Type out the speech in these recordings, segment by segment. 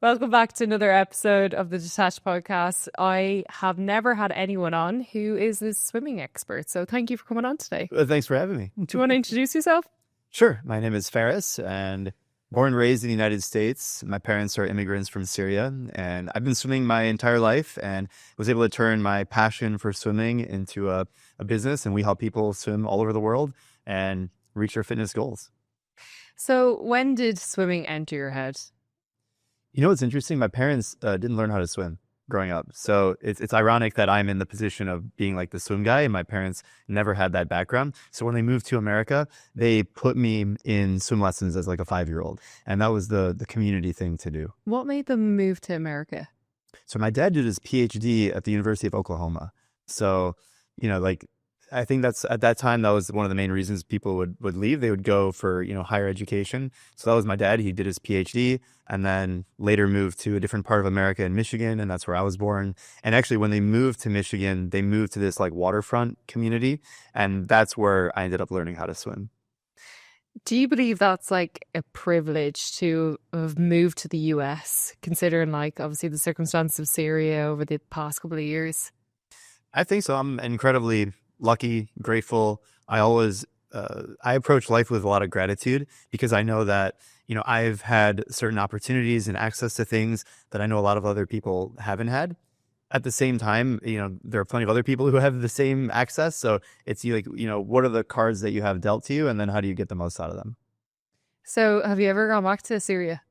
Welcome back to another episode of the Detached Podcast. I have never had anyone on who is a swimming expert, so thank you for coming on today. Thanks for having me. Do you want to introduce yourself? Sure. My name is Faris, and born and raised in the United States. My parents are immigrants from Syria, and I've been swimming my entire life and was able to turn my passion for swimming into a business, and we help people swim all over the world and reach their fitness goals. So when did swimming enter your head? You know what's interesting? My parents didn't learn how to swim growing up. So it's ironic that I'm in the position of being like the swim guy, and my parents never had that background. So when they moved to America, they put me in swim lessons as like a 5-year-old. And that was the community thing to do. What made them move to America? So my dad did his PhD at the University of Oklahoma. So, I think that's at that time, that was one of the main reasons people would leave. They would go for, higher education. So that was my dad. He did his PhD and then later moved to a different part of America in Michigan. And that's where I was born. And actually, when they moved to Michigan, they moved to this like waterfront community. And that's where I ended up learning how to swim. Do you believe that's like a privilege to have moved to the US, considering like obviously the circumstances of Syria over the past couple of years? I think so. I'm incredibly lucky, grateful. I always, I approach life with a lot of gratitude because I know that, I've had certain opportunities and access to things that I know a lot of other people haven't had. At the same time, there are plenty of other people who have the same access. So it's like, what are the cards that you have dealt to you, and then how do you get the most out of them? So have you ever gone back to Syria?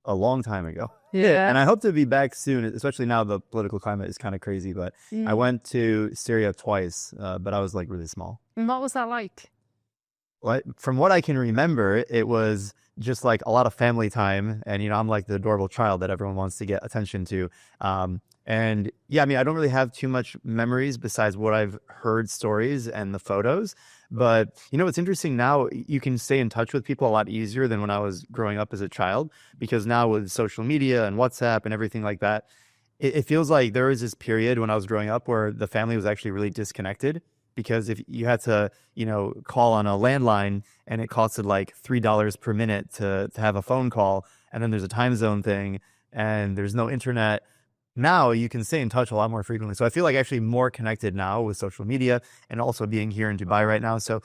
A long time ago. Yeah. And I hope to be back soon, especially now the political climate is kind of crazy. But I went to Syria twice, but I was like really small. And what was that like? From what I can remember, it was just like a lot of family time. And, I'm like the adorable child that everyone wants to get attention to. And yeah, I don't really have too much memories besides what I've heard stories and the photos. But, it's interesting now, you can stay in touch with people a lot easier than when I was growing up as a child, because now with social media and WhatsApp and everything like that, it feels like there was this period when I was growing up where the family was actually really disconnected, because if you had to, call on a landline and it costed like $3 per minute to have a phone call, and then there's a time zone thing and there's no internet. Now you can stay in touch a lot more frequently. So I feel like actually more connected now with social media and also being here in Dubai right now. So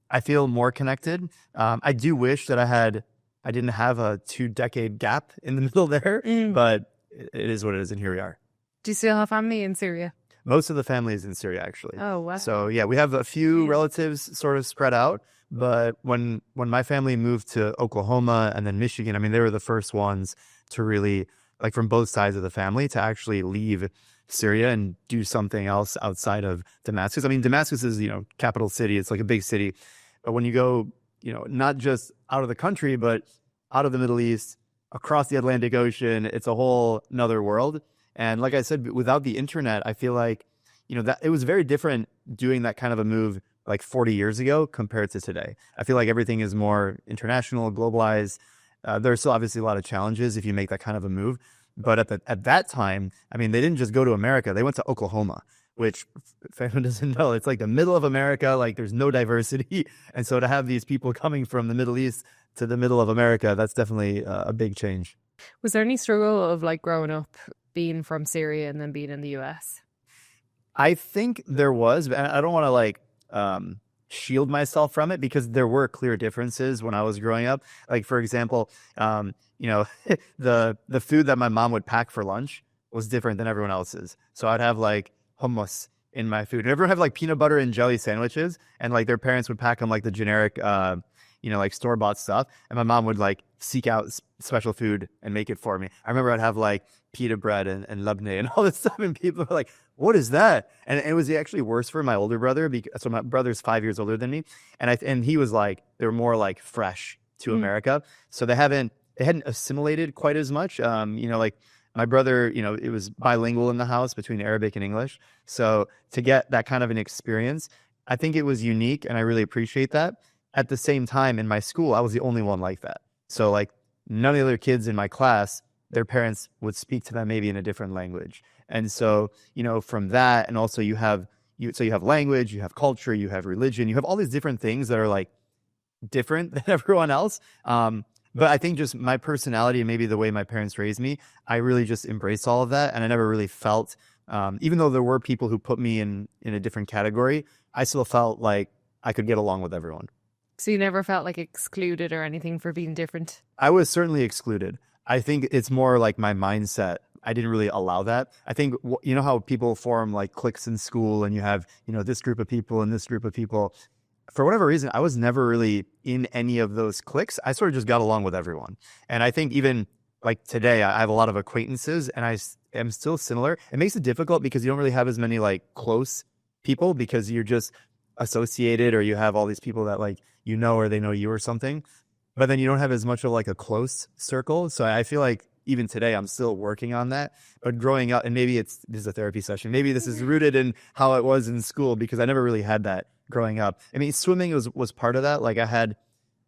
I feel more connected. I do wish that I didn't have a 2-decade gap in the middle there, but it is what it is. And here we are. Do you still have family in Syria? Most of the family is in Syria, actually. Oh, wow. So yeah, we have a few relatives sort of spread out. But when my family moved to Oklahoma and then Michigan, they were the first ones to really, like from both sides of the family, to actually leave Syria and do something else outside of Damascus. Damascus is, capital city. It's like a big city. But when you go, not just out of the country, but out of the Middle East, across the Atlantic Ocean, it's a whole nother world. And like I said, without the internet, I feel like, that it was very different doing that kind of a move like 40 years ago compared to today. I feel like everything is more international, globalized. There's still obviously a lot of challenges if you make that kind of a move. But at that time, they didn't just go to America. They went to Oklahoma, which, if anyone doesn't know, it's like the middle of America. Like there's no diversity. And so to have these people coming from the Middle East to the middle of America, that's definitely a big change. Was there any struggle of like growing up being from Syria and then being in the US? I think there was, but I don't want to like shield myself from it, because there were clear differences when I was growing up. Like, for example, the food that my mom would pack for lunch was different than everyone else's. So I'd have like hummus in my food, and everyone have like peanut butter and jelly sandwiches, and like their parents would pack them like the generic, like store-bought stuff. And my mom would like seek out special food and make it for me. I remember I'd have like pita bread and labneh and all this stuff, and people were like, what is that? And it was actually worse for my older brother, because so my brother's 5 years older than me, and he was like, they were more like fresh to America, so they hadn't assimilated quite as much. Like my brother, it was bilingual in the house between Arabic and English, so to get that kind of an experience, I think it was unique, and I really appreciate that. At the same time, in my school, I was the only one like that. So like none of the other kids in my class, their parents would speak to them maybe in a different language. And so, from that, and also you have language, you have culture, you have religion, you have all these different things that are like different than everyone else. But I think just my personality and maybe the way my parents raised me, I really just embraced all of that. And I never really felt, even though there were people who put me in a different category, I still felt like I could get along with everyone. So you never felt like excluded or anything for being different? I was certainly excluded. I think it's more like my mindset. I didn't really allow that. I think, you know how people form like cliques in school and you have, this group of people and this group of people. For whatever reason, I was never really in any of those cliques. I sort of just got along with everyone. And I think even like today, I have a lot of acquaintances and I am still similar. It makes it difficult because you don't really have as many like close people because you're just associated or you have all these people that like, or they know you or something. But then you don't have as much of like a close circle. So I feel like even today, I'm still working on that. But growing up, and maybe this is a therapy session, maybe this is rooted in how it was in school because I never really had that growing up. I mean, swimming was part of that. Like I had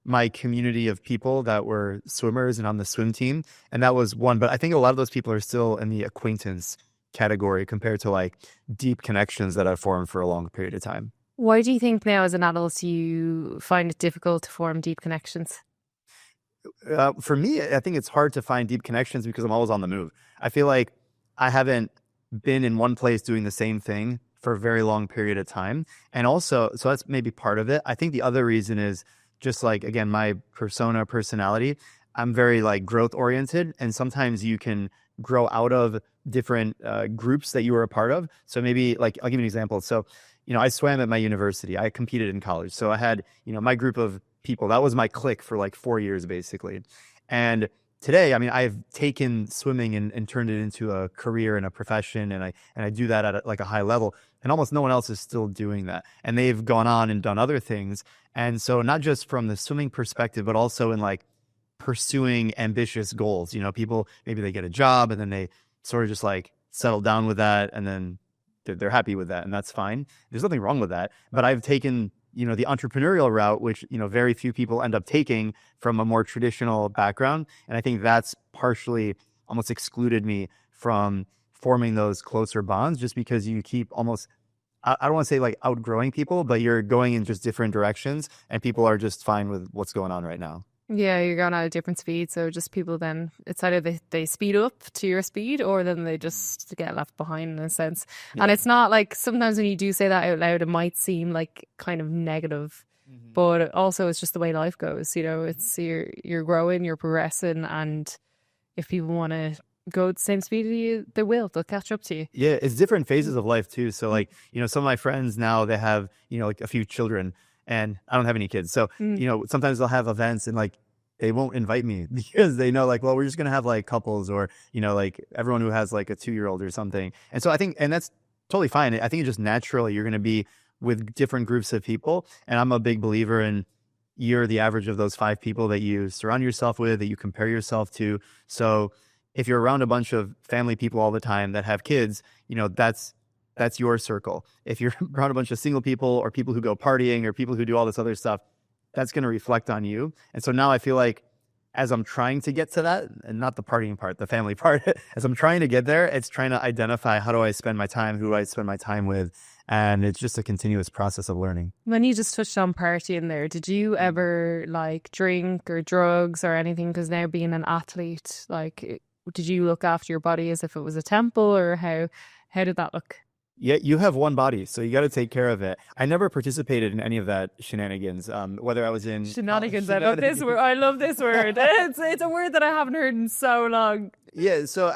my community of people that were swimmers and on the swim team, and that was one. But I think a lot of those people are still in the acquaintance category compared to like deep connections that I've formed for a long period of time. Why do you think now as an adult you find it difficult to form deep connections? For me, I think it's hard to find deep connections because I'm always on the move. I feel like I haven't been in one place doing the same thing for a very long period of time. And also, so that's maybe part of it. I think the other reason is just like, again, my personality. I'm very like growth oriented. And sometimes you can grow out of different groups that you were a part of. So maybe like, I'll give you an example. So, I swam at my university. I competed in college. So I had, my group of people. That was my clique for like 4 years, basically. And today, I mean, I've taken swimming and turned it into a career and a profession. And I do that at like a high level. And almost no one else is still doing that. And they've gone on and done other things. And so not just from the swimming perspective, but also in like pursuing ambitious goals. People, maybe they get a job and then they sort of just like settle down with that. And then they're happy with that. And that's fine. There's nothing wrong with that. But I've taken the entrepreneurial route, which, very few people end up taking from a more traditional background. And I think that's partially almost excluded me from forming those closer bonds just because you keep almost, I don't want to say like outgrowing people, but you're going in just different directions and people are just fine with what's going on right now. Yeah, you're going at a different speed. So just people then, it's either they speed up to your speed or then they just get left behind in a sense. Yeah. And it's not like sometimes when you do say that out loud, it might seem like kind of negative, but also it's just the way life goes. It's you're growing, you're progressing. And if people want to go at the same speed as you, they'll catch up to you. Yeah, it's different phases of life too. So like, some of my friends now, they have, like a few children. And I don't have any kids. So, sometimes they'll have events and like they won't invite me because they know like, well, we're just going to have like couples or, like everyone who has like a 2-year-old or something. And so I think, and that's totally fine. I think it's just naturally you're going to be with different groups of people. And I'm a big believer in you're the average of those 5 people that you surround yourself with, that you compare yourself to. So if you're around a bunch of family people all the time that have kids, that's your circle. If you're around a bunch of single people or people who go partying or people who do all this other stuff, that's going to reflect on you. And so now I feel like as I'm trying to get to that, and not the partying part, the family part, as I'm trying to get there, it's trying to identify how do I spend my time, who do I spend my time with? And it's just a continuous process of learning. When you just touched on partying there, did you ever like drink or drugs or anything? Because now being an athlete, like, did you look after your body as if it was a temple or how did that look? Yeah, you have one body, so you got to take care of it. I never participated in any of that shenanigans, whether I was in... Shenanigans, I love this word. I love this word. It's a word that I haven't heard in so long. Yeah, so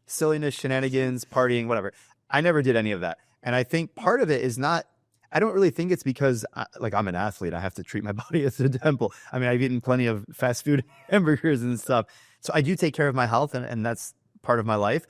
silliness, shenanigans, partying, whatever. I never did any of that. And I think part of it is not... I don't really think it's because, I'm an athlete. I have to treat my body as a temple. I mean, I've eaten plenty of fast food hamburgers and stuff. So I do take care of my health, and that's part of my life.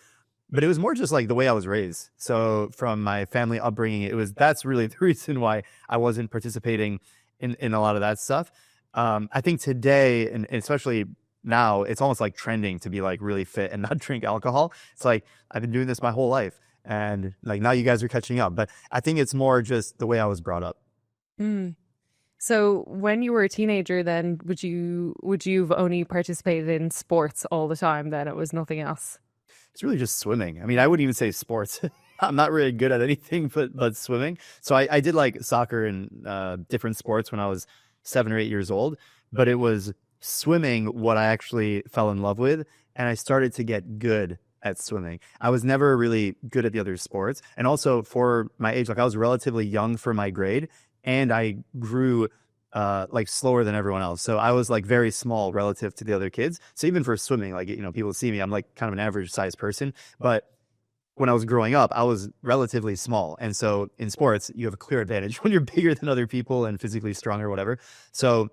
But it was more just like the way I was raised. So from my family upbringing, that's really the reason why I wasn't participating in a lot of that stuff. I think today, and especially now, it's almost like trending to be like really fit and not drink alcohol. It's like, I've been doing this my whole life. And like now you guys are catching up. But I think it's more just the way I was brought up. So when you were a teenager, then would you've only participated in sports all the time? Then it was nothing else. It's really just swimming. I mean, I wouldn't even say sports. I'm not really good at anything but swimming. So I did like soccer and different sports when I was 7 or 8 years old. But it was swimming what I actually fell in love with, and I started to get good at swimming. I was never really good at the other sports. And also for my age, like I was relatively young for my grade, and I grew like slower than everyone else. So I was like very small relative to the other kids. So even for swimming, like, people see me, I'm like kind of an average size person. But when I was growing up, I was relatively small. And so in sports, you have a clear advantage when you're bigger than other people and physically strong or whatever. So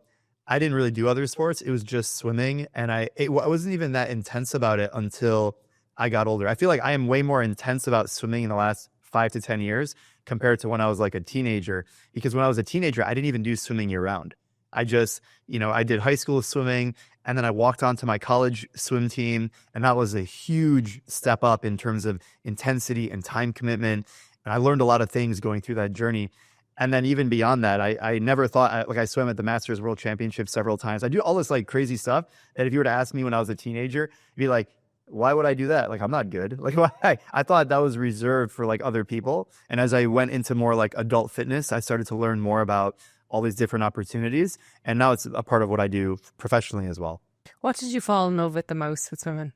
I didn't really do other sports. It was just swimming. And I wasn't even that intense about it until I got older. I feel like I am way more intense about swimming in the last 5 to 10 years compared to when I was like a teenager. Because when I was a teenager, I didn't even do swimming year round. I just, I did high school swimming, and then I walked onto my college swim team. And that was a huge step up in terms of intensity and time commitment. And I learned a lot of things going through that journey. And then even beyond that, I never thought, like I swam at the Masters World Championship several times. I do all this like crazy stuff that if you were to ask me when I was a teenager, you'd be like, why would I do that? Like, I'm not good. Like, why? I thought that was reserved for like other people. And as I went into more like adult fitness, I started to learn more about all these different opportunities. And now it's a part of what I do professionally as well. What did you fall in love with the most with swimming?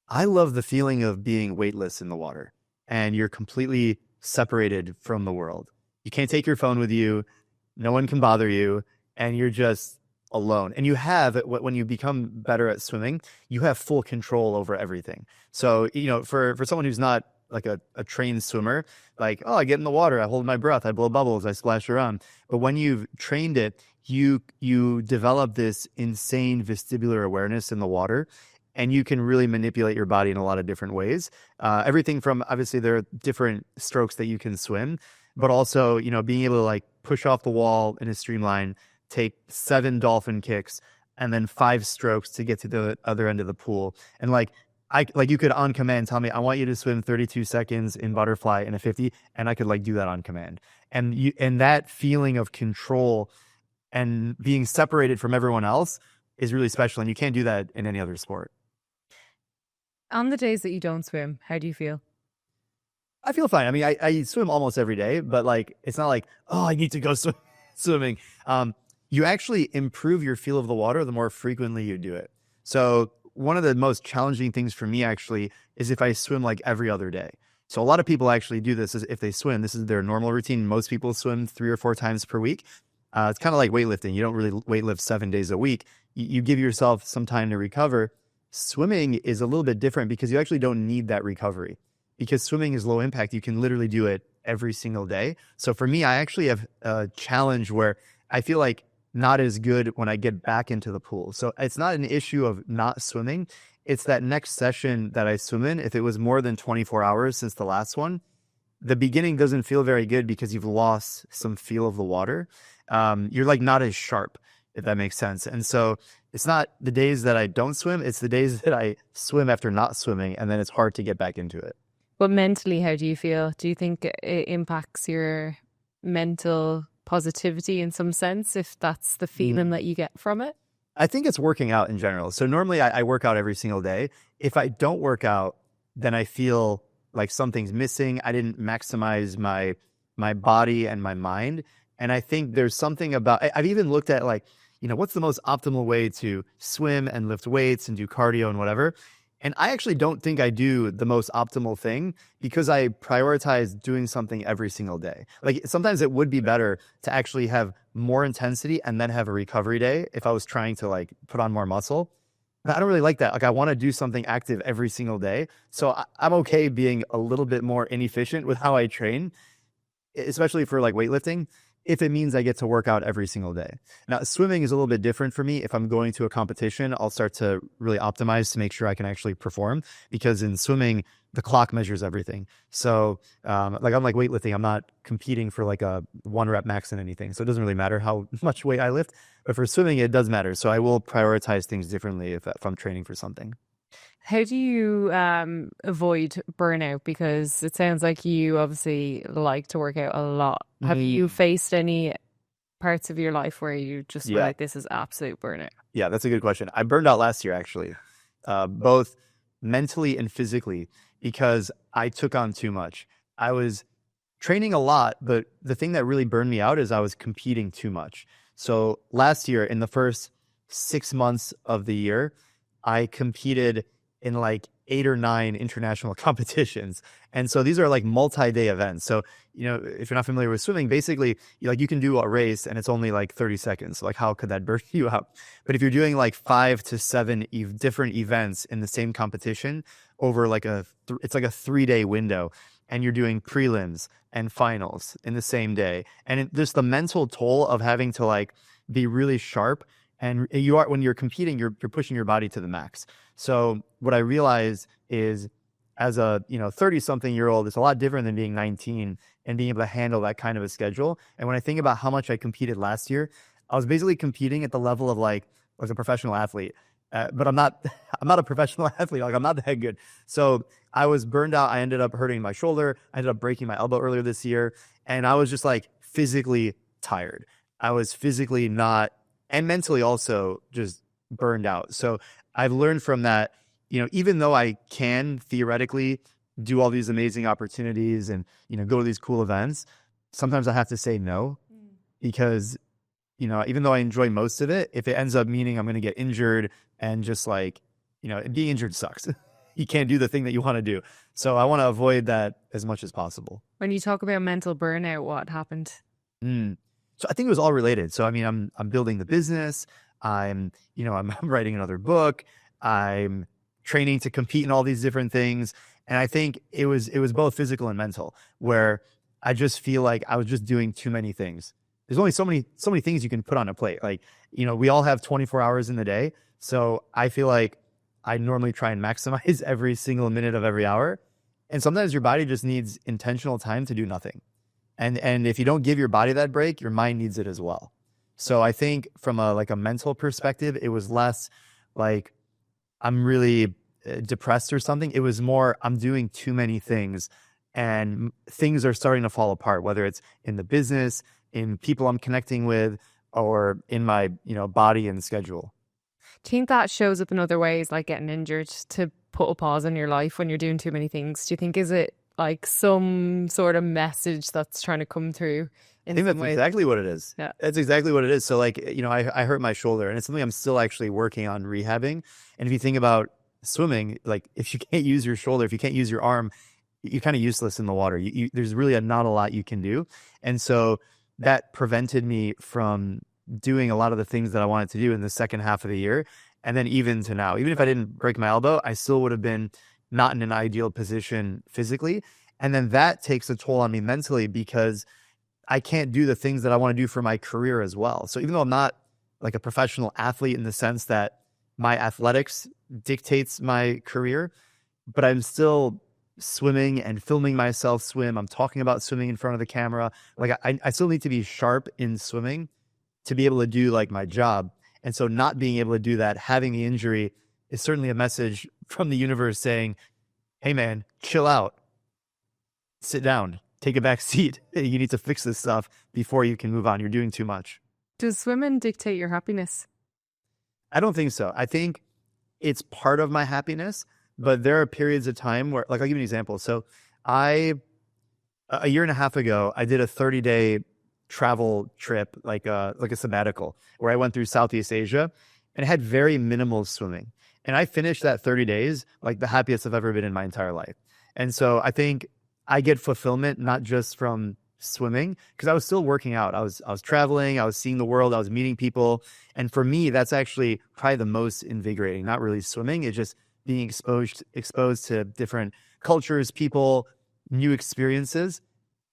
I love the feeling of being weightless in the water, and you're completely separated from the world. You can't take your phone with you. No one can bother you, and you're just alone. And you have, when you become better at swimming, you have full control over everything. So, for someone who's not like a trained swimmer, like, oh, I get in the water, I hold my breath, I blow bubbles, I splash around. But when you've trained it, you develop this insane vestibular awareness in the water, and you can really manipulate your body in a lot of different ways. Everything from, obviously, there are different strokes that you can swim, but also, being able to like push off the wall in a streamline, take 7 dolphin kicks, and then 5 strokes to get to the other end of the pool. And you could on command tell me, I want you to swim 32 seconds in butterfly in a 50, and I could like do that on command. And that feeling of control and being separated from everyone else is really special, and you can't do that in any other sport. On the days that you don't swim, how do you feel? I feel fine. I mean, I swim almost every day, but like it's not like, oh, I need to go swimming. You actually improve your feel of the water the more frequently you do it. So one of the most challenging things for me actually is if I swim like every other day. So a lot of people actually do this, is if they swim, this is their normal routine. Most people swim 3 or 4 times per week. It's kind of like weightlifting. You don't really weightlift 7 days a week. You give yourself some time to recover. Swimming is a little bit different because you actually don't need that recovery. Because swimming is low impact, you can literally do it every single day. So for me, I actually have a challenge where I feel like not as good when I get back into the pool. So it's not an issue of not swimming. It's that next session that I swim in. If it was more than 24 hours since the last one, the beginning doesn't feel very good because you've lost some feel of the water. You're like not as sharp, if that makes sense. And so it's not the days that I don't swim, it's the days that I swim after not swimming, and then it's hard to get back into it. But mentally, how do you feel? Do you think it impacts your mental positivity in some sense, if that's the feeling that you get from it? I think it's working out in general. So normally I work out every single day. If I don't work out, then I feel like something's missing. I didn't maximize my body and my mind. And I think there's something about, I've even looked at like, what's the most optimal way to swim and lift weights and do cardio and whatever. And I actually don't think I do the most optimal thing because I prioritize doing something every single day. Like sometimes it would be better to actually have more intensity and then have a recovery day if I was trying to like put on more muscle. But I don't really like that. Like I want to do something active every single day. So I'm okay being a little bit more inefficient with how I train, especially for like weightlifting, if it means I get to work out every single day. Now, swimming is a little bit different for me. If I'm going to a competition, I'll start to really optimize to make sure I can actually perform, because in swimming, the clock measures everything. So like weightlifting, I'm not competing for like a 1 rep max in anything. So it doesn't really matter how much weight I lift. But for swimming, it does matter. So I will prioritize things differently if I'm training for something. How do you avoid burnout? Because it sounds like you obviously like to work out a lot. Have you faced any parts of your life where you just were like, this is absolute burnout? Yeah, that's a good question. I burned out last year, actually, both mentally and physically, because I took on too much. I was training a lot, but the thing that really burned me out is I was competing too much. So last year, in the first 6 months of the year, I competed in like 8 or 9 international competitions. And so these are like multi-day events. So, if you're not familiar with swimming, basically you can do a race and it's only like 30 seconds. So like how could that burn you out? But if you're doing like 5 to 7 different events in the same competition over like it's like a 3-day window, and you're doing prelims and finals in the same day. And just the mental toll of having to like be really sharp, and when you're competing, you're pushing your body to the max. So what I realized is, as a 30-something-year-old, it's a lot different than being 19 and being able to handle that kind of a schedule. And when I think about how much I competed last year, I was basically competing at the level of like as a professional athlete. But I'm not a professional athlete. Like I'm not that good. So I was burned out. I ended up hurting my shoulder. I ended up breaking my elbow earlier this year. And I was just like physically tired. I was physically not, and mentally also just burned out. So I've learned from that, even though I can theoretically do all these amazing opportunities and, go to these cool events, sometimes I have to say no, because, even though I enjoy most of it, if it ends up meaning I'm going to get injured and just like, being injured sucks. You can't do the thing that you want to do. So I want to avoid that as much as possible. When you talk about mental burnout, what happened? So I think it was all related. So, I mean, I'm building the business. I'm writing another book. I'm training to compete in all these different things. And I think it was both physical and mental, where I just feel like I was just doing too many things. There's only so many things you can put on a plate. Like, we all have 24 hours in the day. So I feel like I normally try and maximize every single minute of every hour. And sometimes your body just needs intentional time to do nothing. And if you don't give your body that break, your mind needs it as well. So I think from a mental perspective, it was less like I'm really depressed or something. It was more I'm doing too many things, and things are starting to fall apart, whether it's in the business, in people I'm connecting with, or in my body and schedule. Do you think that shows up in other ways, like getting injured, to put a pause in your life when you're doing too many things? Do you think, is it like some sort of message that's trying to come through? I think that's exactly what it is. Yeah. That's exactly what it is. So like, I hurt my shoulder, and it's something I'm still actually working on rehabbing. And if you think about swimming, like if you can't use your shoulder, if you can't use your arm, you're kind of useless in the water. There's really not a lot you can do. And so that prevented me from doing a lot of the things that I wanted to do in the second half of the year. And then even to now, even if I didn't break my elbow, I still would have been not in an ideal position physically. And then that takes a toll on me mentally, because I can't do the things that I want to do for my career as well. So even though I'm not like a professional athlete in the sense that my athletics dictates my career, but I'm still swimming and filming myself swim. I'm talking about swimming in front of the camera. Like I still need to be sharp in swimming to be able to do like my job. And so not being able to do that, having the injury, is certainly a message from the universe saying, hey man, chill out, sit down, take a back seat. You need to fix this stuff before you can move on. You're doing too much. Does swimming dictate your happiness? I don't think so. I think it's part of my happiness, but there are periods of time where, like, I'll give you an example. So a year and a half ago, I did a 30-day travel trip, like a sabbatical, where I went through Southeast Asia, and had very minimal swimming. And I finished that 30 days like the happiest I've ever been in my entire life. And so I think I get fulfillment not just from swimming, because I was still working out. I was traveling, I was seeing the world, I was meeting people. And for me, that's actually probably the most invigorating. Not really swimming, it's just being exposed to different cultures, people, new experiences.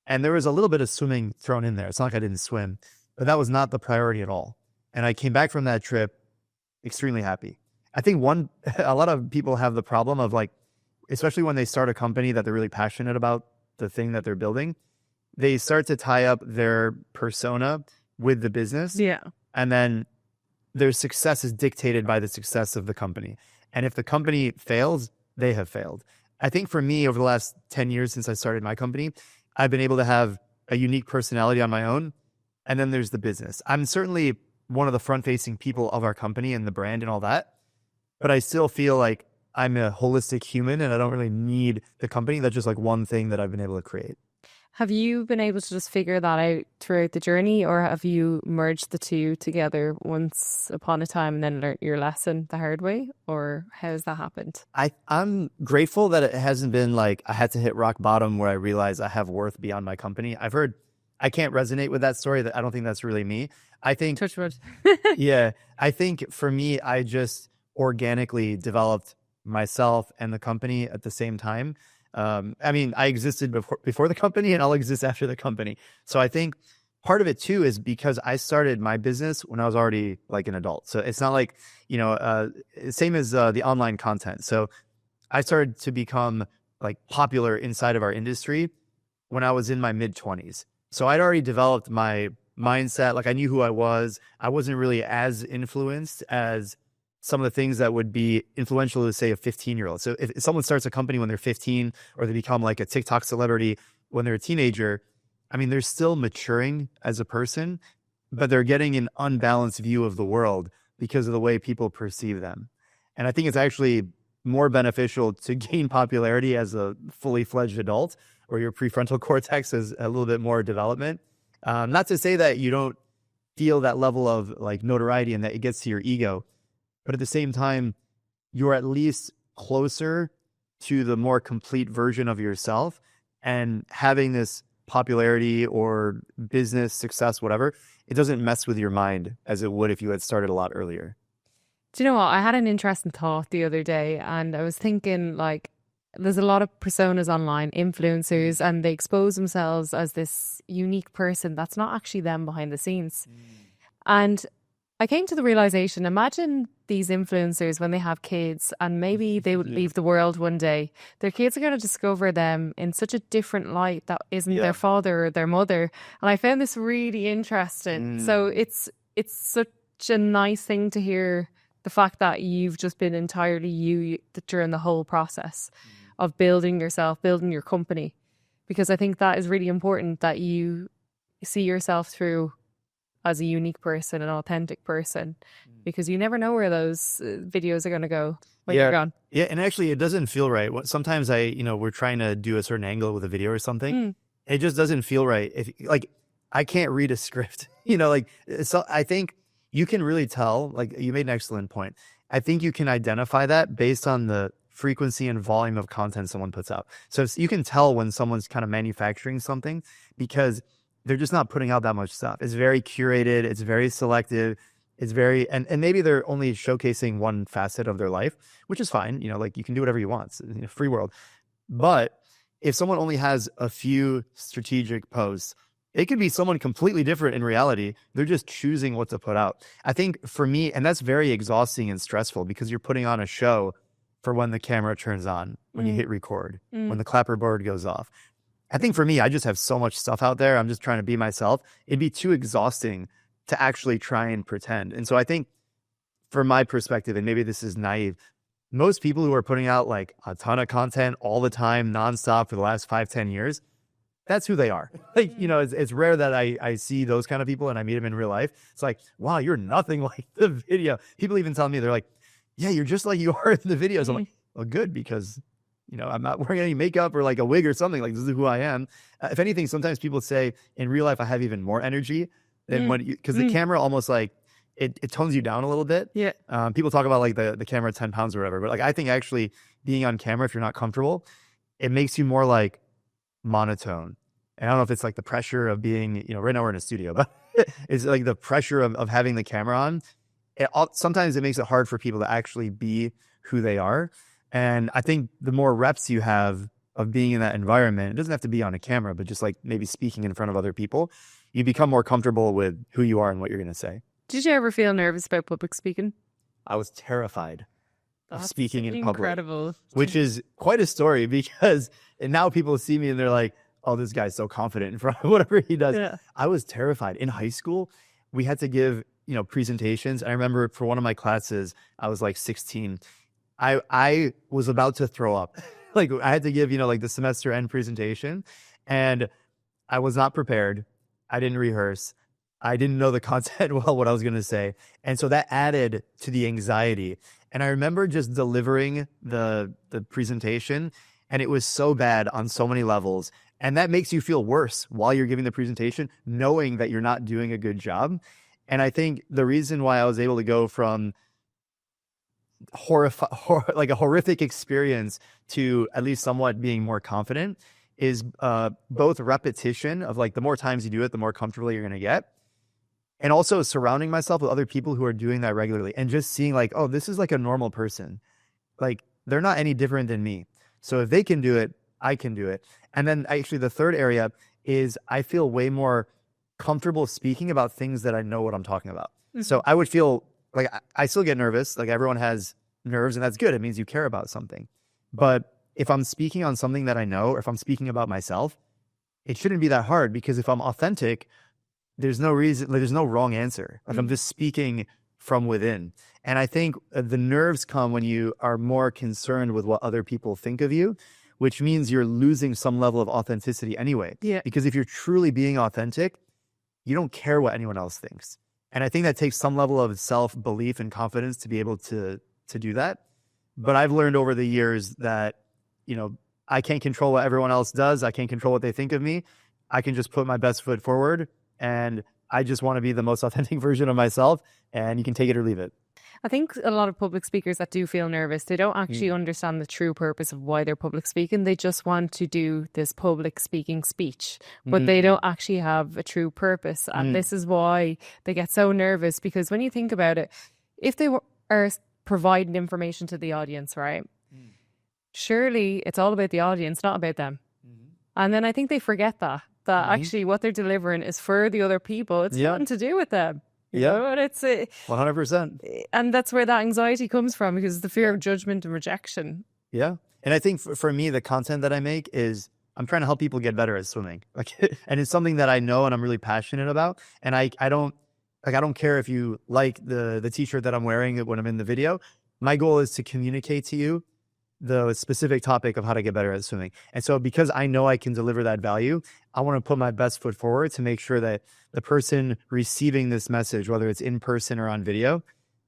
And there was a little bit of swimming thrown in there. It's not like I didn't swim, but that was not the priority at all. And I came back from that trip extremely happy. I think a lot of people have the problem of, like, especially when they start a company that they're really passionate about the thing that they're building, they start to tie up their persona with the business. Yeah. And then their success is dictated by the success of the company. And if the company fails, they have failed. I think for me, over the last 10 years since I started my company, I've been able to have a unique personality on my own. And then there's the business. I'm certainly one of the front-facing people of our company and the brand and all that. But I still feel like I'm a holistic human, and I don't really need the company. That's just like one thing that I've been able to create. Have you been able to just figure that out throughout the journey, or have you merged the two together once upon a time and then learnt your lesson the hard way? Or how has that happened? I'm grateful that it hasn't been like I had to hit rock bottom where I realized I have worth beyond my company. I've heard I can't resonate with that story. That I don't think that's really me. I think, Touch wood. yeah, I think for me, I just organically developed myself and the company at the same time. I mean, I existed before the company and I'll exist after the company. So I think part of it too is because I started my business when I was already like an adult. So it's not like, same as the online content. So I started to become like popular inside of our industry when I was in my mid 20s. So I'd already developed my mindset. Like I knew who I was. I wasn't really as influenced as some of the things that would be influential to, say, a 15-year-old. So if someone starts a company when they're 15 or they become like a TikTok celebrity when they're a teenager, I mean, they're still maturing as a person, but they're getting an unbalanced view of the world because of the way people perceive them. And I think it's actually more beneficial to gain popularity as a fully fledged adult where your prefrontal cortex is a little bit more development. Not to say that you don't feel that level of like notoriety and that it gets to your ego, but at the same time, you're at least closer to the more complete version of yourself. And having this popularity or business success, whatever, it doesn't mess with your mind as it would if you had started a lot earlier. Do you know what? I had an interesting thought the other day, and I was thinking like there's a lot of personas online, influencers, and they expose themselves as this unique person that's not actually them behind the scenes. And I came to the realization, imagine these influencers when they have kids and maybe they would leave the world one day. Their kids are going to discover them in such a different light that isn't their father or their mother. And I found this really interesting. So it's such a nice thing to hear the fact that you've just been entirely you during the whole process of building yourself, building your company. Because I think that is really important that you see yourself through as a unique person, an authentic person, because you never know where those videos are going to go when you're gone. Yeah, and actually it doesn't feel right. Sometimes we're trying to do a certain angle with a video or something. It just doesn't feel right. If like, I can't read a script, so I think you can really tell, like you made an excellent point. I think you can identify that based on the frequency and volume of content someone puts out. So you can tell when someone's kind of manufacturing something because they're just not putting out that much stuff. It's very curated. It's very selective. It's very, and maybe they're only showcasing one facet of their life, which is fine. Like you can do whatever you want. It's a free world. But if someone only has a few strategic posts, it could be someone completely different in reality. They're just choosing what to put out. I think for me, and that's very exhausting and stressful because you're putting on a show for when the camera turns on, when you hit record, when the clapperboard goes off. I think for me, I just have so much stuff out there. I'm just trying to be myself. It'd be too exhausting to actually try and pretend. And so I think from my perspective, and maybe this is naive, most people who are putting out like a ton of content all the time, nonstop for the last 5-10 years, that's who they are. Like, it's rare that I see those kind of people and I meet them in real life. It's like, wow, you're nothing like the video. People even tell me, they're like, yeah, you're just like you are in the videos. I'm like, well, good, because I'm not wearing any makeup or like a wig or something. Like, this is who I am. If anything, sometimes people say in real life, I have even more energy than because the camera almost like it tones you down a little bit. Yeah. People talk about like the camera 10 pounds or whatever, but like, I think actually being on camera, if you're not comfortable, it makes you more like monotone. And I don't know if it's like the pressure of being, right now we're in a studio, but it's like the pressure of having the camera on. Sometimes it makes it hard for people to actually be who they are. And I think the more reps you have of being in that environment, it doesn't have to be on a camera, but just like maybe speaking in front of other people, you become more comfortable with who you are and what you're going to say. Did you ever feel nervous about public speaking? I was terrified of speaking in public. Incredible. Which is quite a story because now people see me and they're like, oh, this guy's so confident in front of whatever he does. Yeah. I was terrified. In high school, we had to give, presentations. I remember for one of my classes, I was like 16. I was about to throw up. Like I had to give, like the semester end presentation and I was not prepared. I didn't rehearse. I didn't know the content well, what I was going to say. And so that added to the anxiety. And I remember just delivering the presentation and it was so bad on so many levels. And that makes you feel worse while you're giving the presentation, knowing that you're not doing a good job. And I think the reason why I was able to go from like a horrific experience to at least somewhat being more confident is both repetition of like the more times you do it, the more comfortable you're going to get. And also surrounding myself with other people who are doing that regularly and just seeing like, oh, this is like a normal person. Like they're not any different than me. So if they can do it, I can do it. And then actually the third area is I feel way more comfortable speaking about things that I know what I'm talking about. Mm-hmm. So I would feel like I still get nervous. Like everyone has nerves and that's good. It means you care about something. But if I'm speaking on something that I know, or if I'm speaking about myself, it shouldn't be that hard because if I'm authentic, there's no reason, like, there's no wrong answer. Like I'm just speaking from within. And I think the nerves come when you are more concerned with what other people think of you, which means you're losing some level of authenticity anyway. Yeah. Because if you're truly being authentic, you don't care what anyone else thinks. And I think that takes some level of self-belief and confidence to be able to do that. But I've learned over the years that, you know, I can't control what everyone else does. I can't control what they think of me. I can just put my best foot forward. And I just want to be the most authentic version of myself, and you can take it or leave it. I think a lot of public speakers that do feel nervous, they don't actually understand the true purpose of why they're public speaking. They just want to do this public speaking speech, but they don't actually have a true purpose. And this is why they get so nervous, because when you think about it, if they are providing information to the audience, right? Surely it's all about the audience, not about them. And then I think they forget that actually what they're delivering is for the other people. It's nothing to do with them. You know? And it's 100%. And that's where that anxiety comes from, because the fear of judgment and rejection. Yeah. And I think for me, the content that I make is I'm trying to help people get better at swimming. Like, and it's something that I know and I'm really passionate about. And I don't care if you like the t-shirt that I'm wearing when I'm in the video. My goal is to communicate to you the specific topic of how to get better at swimming. And so because I know I can deliver that value, I want to put my best foot forward to make sure that the person receiving this message, whether it's in person or on video,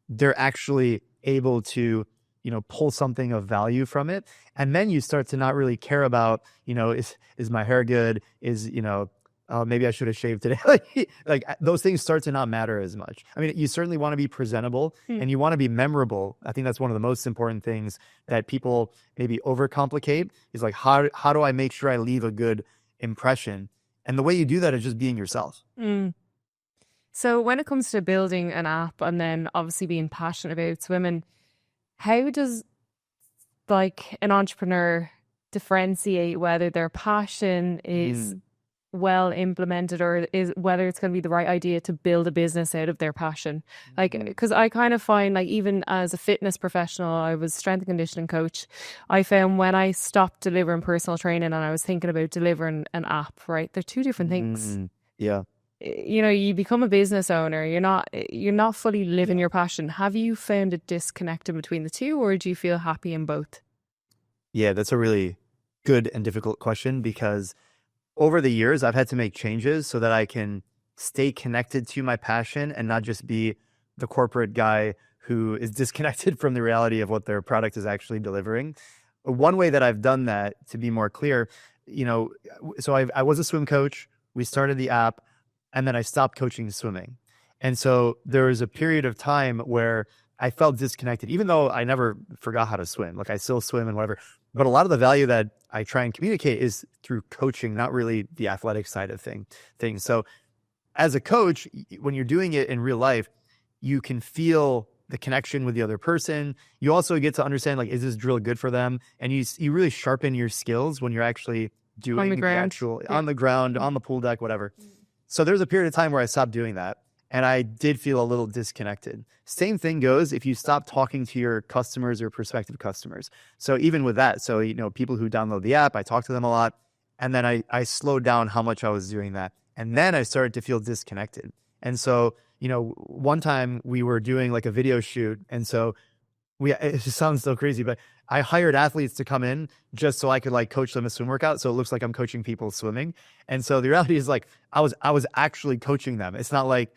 they're actually able to, you know, pull something of value from it. And then you start to not really care about, you know, is my hair good? Is, you know, maybe I should have shaved today. like those things start to not matter as much. I mean, you certainly want to be presentable and you want to be memorable. I think that's one of the most important things that people maybe overcomplicate is like, how do I make sure I leave a good impression? And the way you do that is just being yourself. So when it comes to building an app and then obviously being passionate about swimming, how does like an entrepreneur differentiate whether their passion is well implemented or is whether it's going to be the right idea to build a business out of their passion? Like, because I kind of find, like, even as a fitness professional, I was strength and conditioning coach. I found when I stopped delivering personal training and I was thinking about delivering an app, right, they're two different things. Yeah. You know, you become a business owner, you're not fully living your passion. Have you found it disconnected between the two, or do you feel happy in both? Yeah, that's a really good and difficult question, because over the years, I've had to make changes so that I can stay connected to my passion and not just be the corporate guy who is disconnected from the reality of what their product is actually delivering. One way that I've done that, to be more clear, you know, so I was a swim coach. We started the app, and then I stopped coaching swimming. And so there was a period of time where I felt disconnected, even though I never forgot how to swim. Like I still swim and whatever. But a lot of the value that I try and communicate is through coaching, not really the athletic side of things. So as a coach, when you're doing it in real life, you can feel the connection with the other person. You also get to understand, like, is this drill good for them? And you really sharpen your skills when you're actually doing on the ground, on the ground, on the pool deck, whatever. So there's a period of time where I stopped doing that. And I did feel a little disconnected. Same thing goes if you stop talking to your customers or prospective customers. So even with that, so, you know, people who download the app, I talk to them a lot. And then I slowed down how much I was doing that. And then I started to feel disconnected. And so, you know, one time we were doing like a video shoot. And so it just sounds so crazy, but I hired athletes to come in just so I could like coach them a swim workout. So it looks like I'm coaching people swimming. And so the reality is, like, I was actually coaching them. It's not like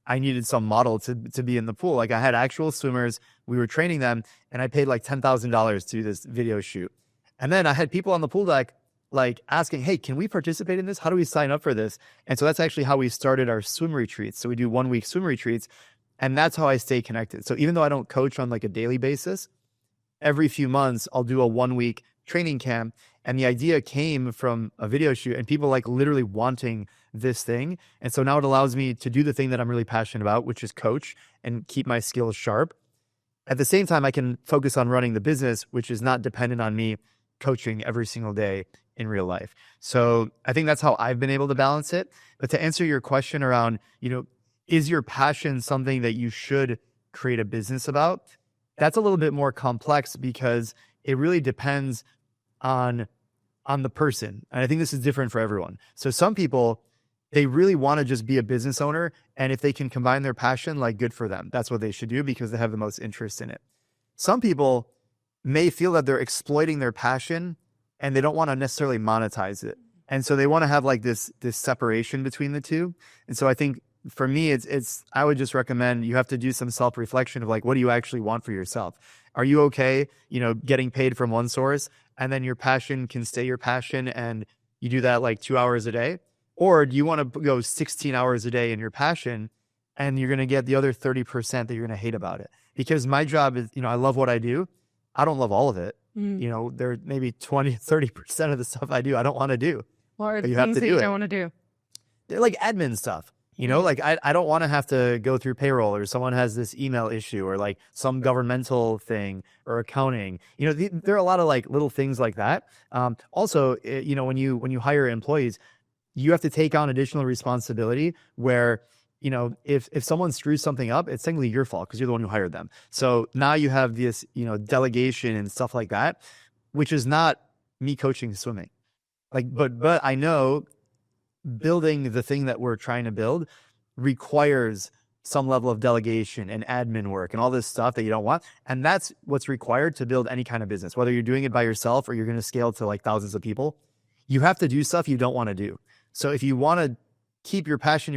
I needed some model to be in the pool. Like I had actual swimmers, we were training them, and I paid like $10,000 to do this video shoot. And then I had people on the pool deck like asking, hey, can we participate in this? How do we sign up for this? And so that's actually how we started our swim retreats. So we do 1 week swim retreats, and that's how I stay connected. So even though I don't coach on like a daily basis, every few months I'll do a 1 week training camp. And the idea came from a video shoot and people like literally wanting this thing. And so now it allows me to do the thing that I'm really passionate about, which is coach and keep my skills sharp. At the same time, I can focus on running the business, which is not dependent on me coaching every single day in real life. So I think that's how I've been able to balance it. But to answer your question around, is your passion something that you should create a business about? That's a little bit more complex because it really depends on the person. And I think this is different for everyone. So some people, they really want to just be a business owner. And if they can combine their passion, like good for them. That's what they should do because they have the most interest in it. Some people may feel that they're exploiting their passion and they don't want to necessarily monetize it. And so they want to have like this separation between the two. And so I think for me, I would just recommend you have to do some self-reflection of like, what do you actually want for yourself? Are you okay, getting paid from one source and then your passion can stay your passion and you do that like 2 hours a day? Or do you want to go 16 hours a day in your passion and you're going to get the other 30% that you're going to hate about it? Because my job is, I love what I do. I don't love all of it. There may be 20, 30% of the stuff I do I don't want to do. What are the things that you don't want to do? They're like admin stuff. Like I don't want to have to go through payroll or someone has this email issue or like some governmental thing or accounting. There are a lot of like little things like that. Also, when you hire employees, you have to take on additional responsibility where, if someone screws something up, it's technically your fault because you're the one who hired them. So now you have this, delegation and stuff like that, which is not me coaching swimming. But I know building the thing that we're trying to build requires some level of delegation and admin work and all this stuff that you don't want. And that's what's required to build any kind of business, whether you're doing it by yourself or you're going to scale to like thousands of people. You have to do stuff you don't want to do. So if you want to keep your passion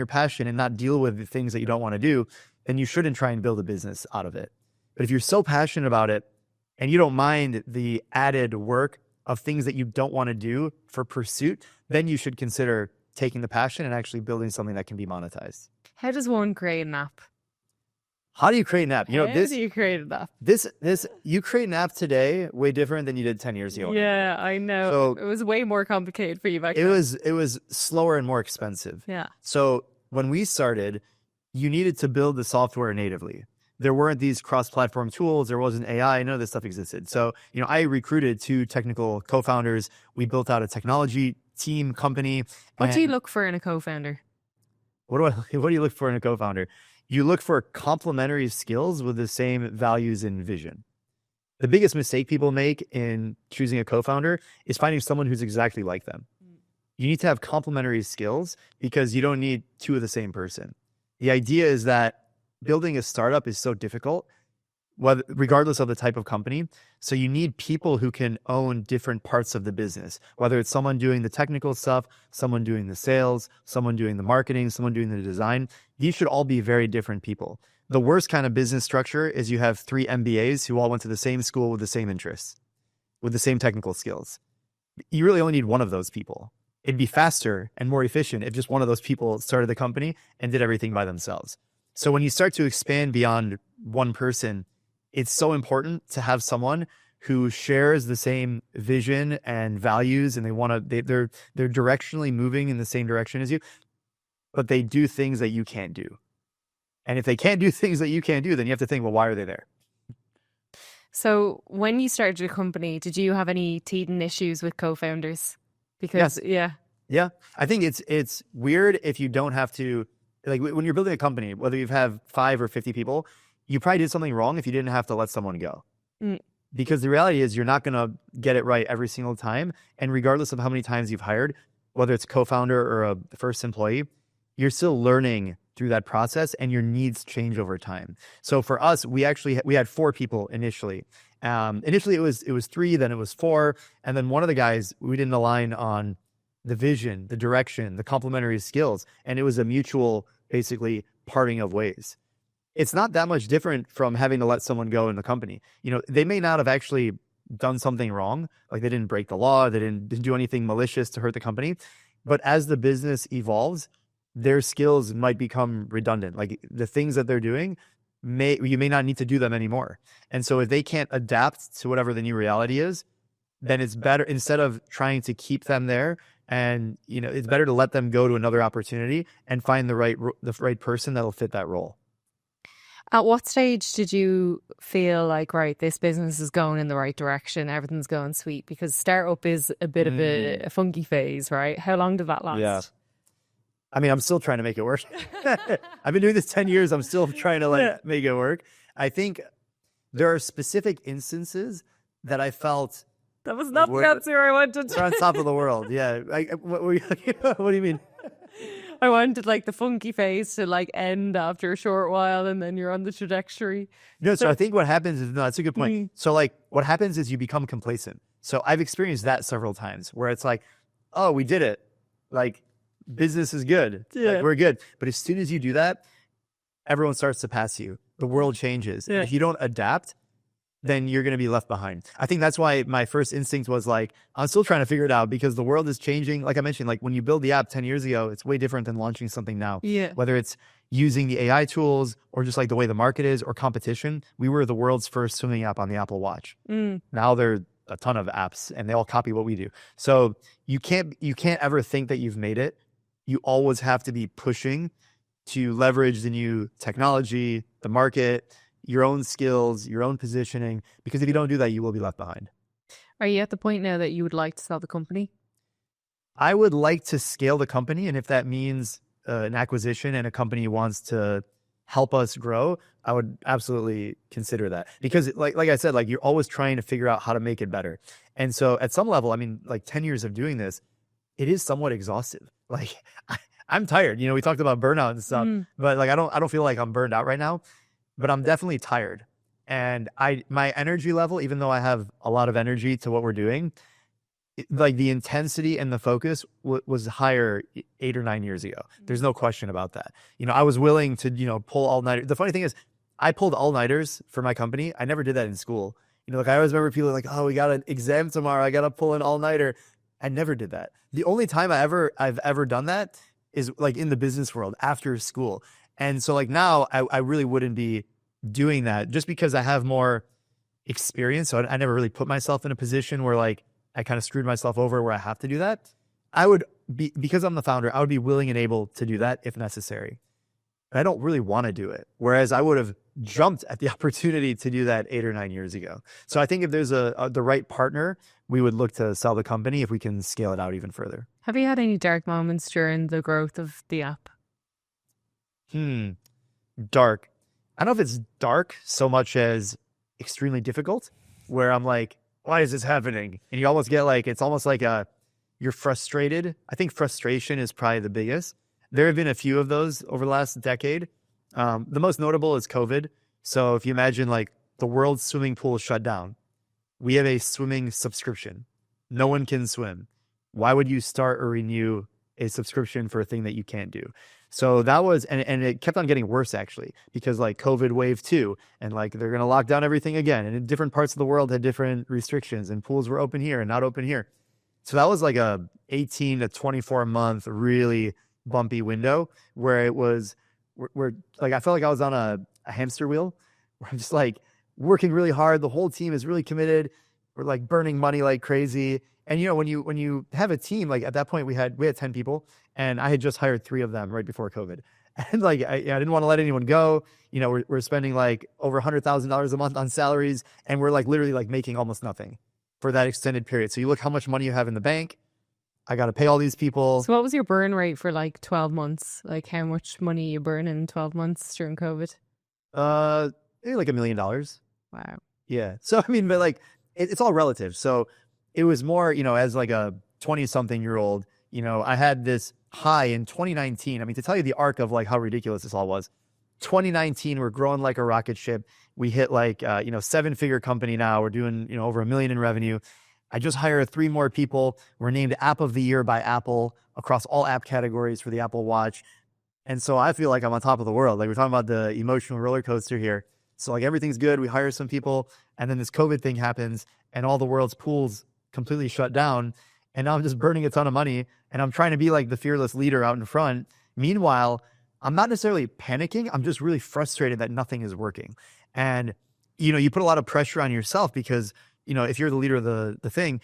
and not deal with the things that you don't want to do, then you shouldn't try and build a business out of it. But if you're so passionate about it and you don't mind the added work of things that you don't want to do for pursuit, then you should consider taking the passion and actually building something that can be monetized. How does one create an app? How do you create an app? How do you create an app? You create an app today way different than you did 10 years ago. Yeah, I know. So it was way more complicated for you back then. It was slower and more expensive. Yeah. So when we started, you needed to build the software natively. There weren't these cross-platform tools. There wasn't AI. None of this stuff existed. So, I recruited 2 technical co-founders. We built out a technology team company. What do you look for in a co-founder? What do you look for in a co-founder? You look for complementary skills with the same values and vision. The biggest mistake people make in choosing a co-founder is finding someone who's exactly like them. You need to have complementary skills because you don't need 2 of the same person. The idea is that building a startup is so difficult, regardless of the type of company. So you need people who can own different parts of the business, whether it's someone doing the technical stuff, someone doing the sales, someone doing the marketing, someone doing the design. These should all be very different people. The worst kind of business structure is you have 3 MBAs who all went to the same school with the same interests, with the same technical skills. You really only need one of those people. It'd be faster and more efficient if just one of those people started the company and did everything by themselves. So when you start to expand beyond one person, it's so important to have someone who shares the same vision and values, and they're directionally moving in the same direction as you, but they do things that you can't do. And if they can't do things that you can't do, then you have to think, well, why are they there? So when you started your company, did you have any teething issues with co-founders? Because yeah, I think it's weird if you don't have to, like when you're building a company, whether you have 5 or 50 people, you probably did something wrong if you didn't have to let someone go. Because the reality is you're not going to get it right every single time. And regardless of how many times you've hired, whether it's a co-founder or a first employee, you're still learning through that process and your needs change over time. So for us, we had 4 people initially. Initially it was 3, then it was 4. And then one of the guys, we didn't align on the vision, the direction, the complementary skills. And it was a mutual, basically, parting of ways. It's not that much different from having to let someone go in the company. They may not have actually done something wrong. Like they didn't break the law. They didn't do anything malicious to hurt the company. But as the business evolves, their skills might become redundant. Like the things that they're doing, you may not need to do them anymore. And so if they can't adapt to whatever the new reality is, then it's better, instead of trying to keep them there, and it's better to let them go to another opportunity and find the right person that'll fit that role. At what stage did you feel like, right, this business is going in the right direction, everything's going sweet? Because startup is a bit of a funky phase, right? How long did that last? Yeah. I mean, I'm still trying to make it work. I've been doing this 10 years. I'm still trying to make it work. I think there are specific instances that I felt that was not the answer I wanted. We're on top of the world. Yeah. What do you mean? I wanted like the funky phase to like end after a short while, and then you're on the trajectory. No, so I think what happens is, no, that's a good point. So like what happens is you become complacent. So I've experienced that several times where it's like, oh, we did it. Like business is good. Yeah. Like, we're good. But as soon as you do that, everyone starts to pass you. The world changes. Yeah. If you don't adapt, then you're going to be left behind. I think that's why my first instinct was like, I'm still trying to figure it out, because the world is changing. Like I mentioned, like when you build the app 10 years ago, it's way different than launching something now. Yeah. Whether it's using the AI tools or just like the way the market is or competition. We were the world's first swimming app on the Apple Watch. Now there are a ton of apps and they all copy what we do. So you can't ever think that you've made it. You always have to be pushing to leverage the new technology, the market, your own skills, your own positioning, because if you don't do that, you will be left behind. Are you at the point now that you would like to sell the company? I would like to scale the company. And if that means an acquisition and a company wants to help us grow, I would absolutely consider that. Because like I said, like you're always trying to figure out how to make it better. And so at some level, I mean, like 10 years of doing this, it is somewhat exhaustive. Like I'm tired. We talked about burnout and stuff, but like I don't feel like I'm burned out right now. But I'm definitely tired. And my energy level, even though I have a lot of energy to what we're doing, like the intensity and the focus was higher 8 or 9 years ago. There's no question about that. I was willing to, pull all-nighters. The funny thing is, I pulled all-nighters for my company. I never did that in school. Like I always remember people like, oh, we got an exam tomorrow, I got to pull an all-nighter. I never did that. The only time I've ever done that is like in the business world after school. And so like now I really wouldn't be doing that just because I have more experience. So I never really put myself in a position where like I kind of screwed myself over where I have to do that. I would be, because I'm the founder, I would be willing and able to do that if necessary. But I don't really want to do it. Whereas I would have jumped at the opportunity to do that 8 or 9 years ago. So I think if there's the right partner, we would look to sell the company if we can scale it out even further. Have you had any dark moments during the growth of the app? Dark. I don't know if it's dark so much as extremely difficult, where I'm like, why is this happening? And you almost get like, it's almost like you're frustrated. I think frustration is probably the biggest. There have been a few of those over the last decade. The most notable is COVID. So if you imagine like the world's swimming pool shut down, we have a swimming subscription. No one can swim. Why would you start or renew a subscription for a thing that you can't do? So that was, and it kept on getting worse actually, because like COVID wave 2, and like they're going to lock down everything again. And in different parts of the world had different restrictions, and pools were open here and not open here. So that was like a 18 to 24 month really bumpy window where it was, where like I felt like I was on a hamster wheel, where I'm just like working really hard. The whole team is really committed. We're like burning money like crazy. And when you have a team, like at that point we had 10 people, and I had just hired 3 of them right before COVID. And like I didn't want to let anyone go. We're spending like over $100,000 a month on salaries, and we're like literally like making almost nothing for that extended period. So you look how much money you have in the bank. I got to pay all these people. So what was your burn rate for like 12 months? Like how much money you burn in 12 months during COVID? Maybe like $1 million. Wow. Yeah. So I mean, but like it's all relative. So it was more, as like a 20-something-year-old, I had this high in 2019. I mean, to tell you the arc of like how ridiculous this all was, 2019, we're growing like a rocket ship. We hit like, 7-figure company now. We're doing, over $1 million in revenue. I just hired 3 more people. We're named App of the Year by Apple across all app categories for the Apple Watch. And so I feel like I'm on top of the world. Like we're talking about the emotional roller coaster here. So like everything's good. We hire some people, and then this COVID thing happens, and all the world's pools completely shut down. And now I'm just burning a ton of money, and I'm trying to be like the fearless leader out in front. Meanwhile, I'm not necessarily panicking. I'm just really frustrated that nothing is working. And, you put a lot of pressure on yourself because, if you're the leader of the thing,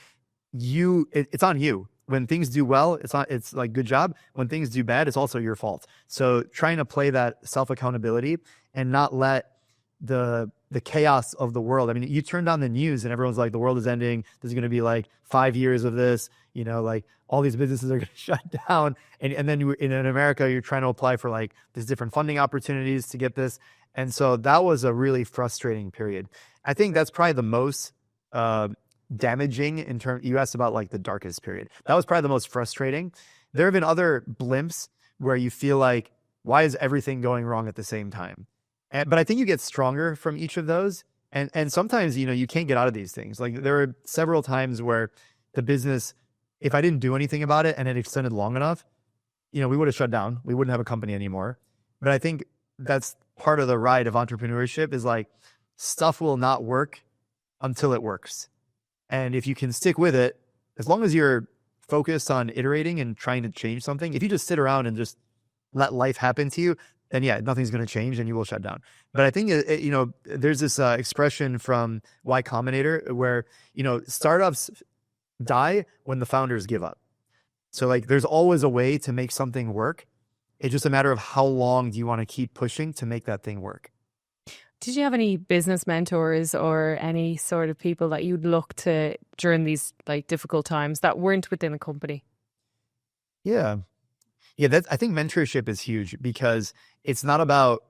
it's on you. When things do well, it's like, good job. When things do bad, it's also your fault. So trying to play that self-accountability and not let the chaos of the world. I mean, you turn on the news and everyone's like, the world is ending. There's going to be like 5 years of this, like all these businesses are going to shut down. And then in America, you're trying to apply for like these different funding opportunities to get this. And so that was a really frustrating period. I think that's probably the most damaging in terms. You asked about like the darkest period. That was probably the most frustrating. There have been other blimps where you feel like, why is everything going wrong at the same time? But I think you get stronger from each of those. And sometimes, you can't get out of these things. Like there were several times where the business, if I didn't do anything about it and it extended long enough, we would have shut down. We wouldn't have a company anymore. But I think that's part of the ride of entrepreneurship is like stuff will not work until it works. And if you can stick with it, as long as you're focused on iterating and trying to change something, if you just sit around and just let life happen to you, then yeah, nothing's going to change and you will shut down. But I think, there's this expression from Y Combinator where, startups die when the founders give up. So like there's always a way to make something work. It's just a matter of how long do you want to keep pushing to make that thing work. Did you have any business mentors or any sort of people that you'd look to during these like difficult times that weren't within a company? Yeah. Yeah, I think mentorship is huge because it's not about,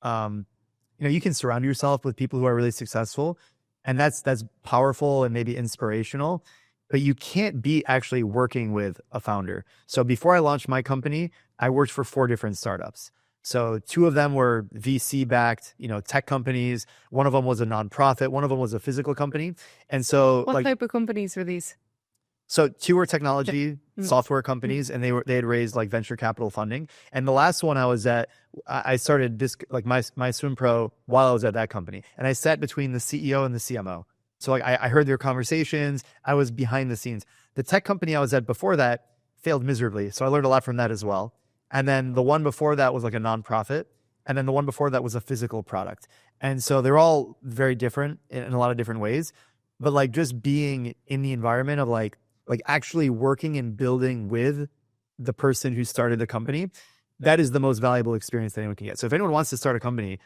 you can surround yourself with people who are really successful, and that's powerful and maybe inspirational, but you can't be actually working with a founder. So before I launched my company, I worked for 4 different startups. So 2 of them were VC backed, tech companies. One of them was a nonprofit. One of them was a physical company. And so what type of companies were these? So 2 were technology software companies, and they had raised like venture capital funding. And the last one I was at, I started this like my Swim Pro while I was at that company, and I sat between the CEO and the CMO. So like I heard their conversations. I was behind the scenes. The tech company I was at before that failed miserably, so I learned a lot from that as well. And then the one before that was like a nonprofit, and then the one before that was a physical product. And so they're all very different in a lot of different ways. But like just being in the environment of like actually working and building with the person who started the company, that is the most valuable experience that anyone can get. So if anyone wants to start a company,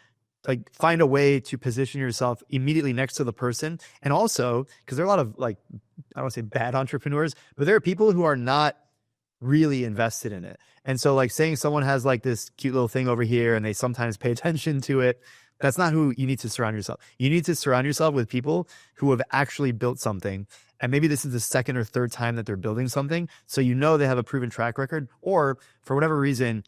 like find a way to position yourself immediately next to the person. And also, because there are a lot of like, I don't want to say bad entrepreneurs, but there are people who are not really invested in it. And so like saying someone has like this cute little thing over here and they sometimes pay attention to it, that's not who you need to surround yourself. You need to surround yourself with people who have actually built something. And maybe this is the second or third time that they're building something. So they have a proven track record, or for whatever reason,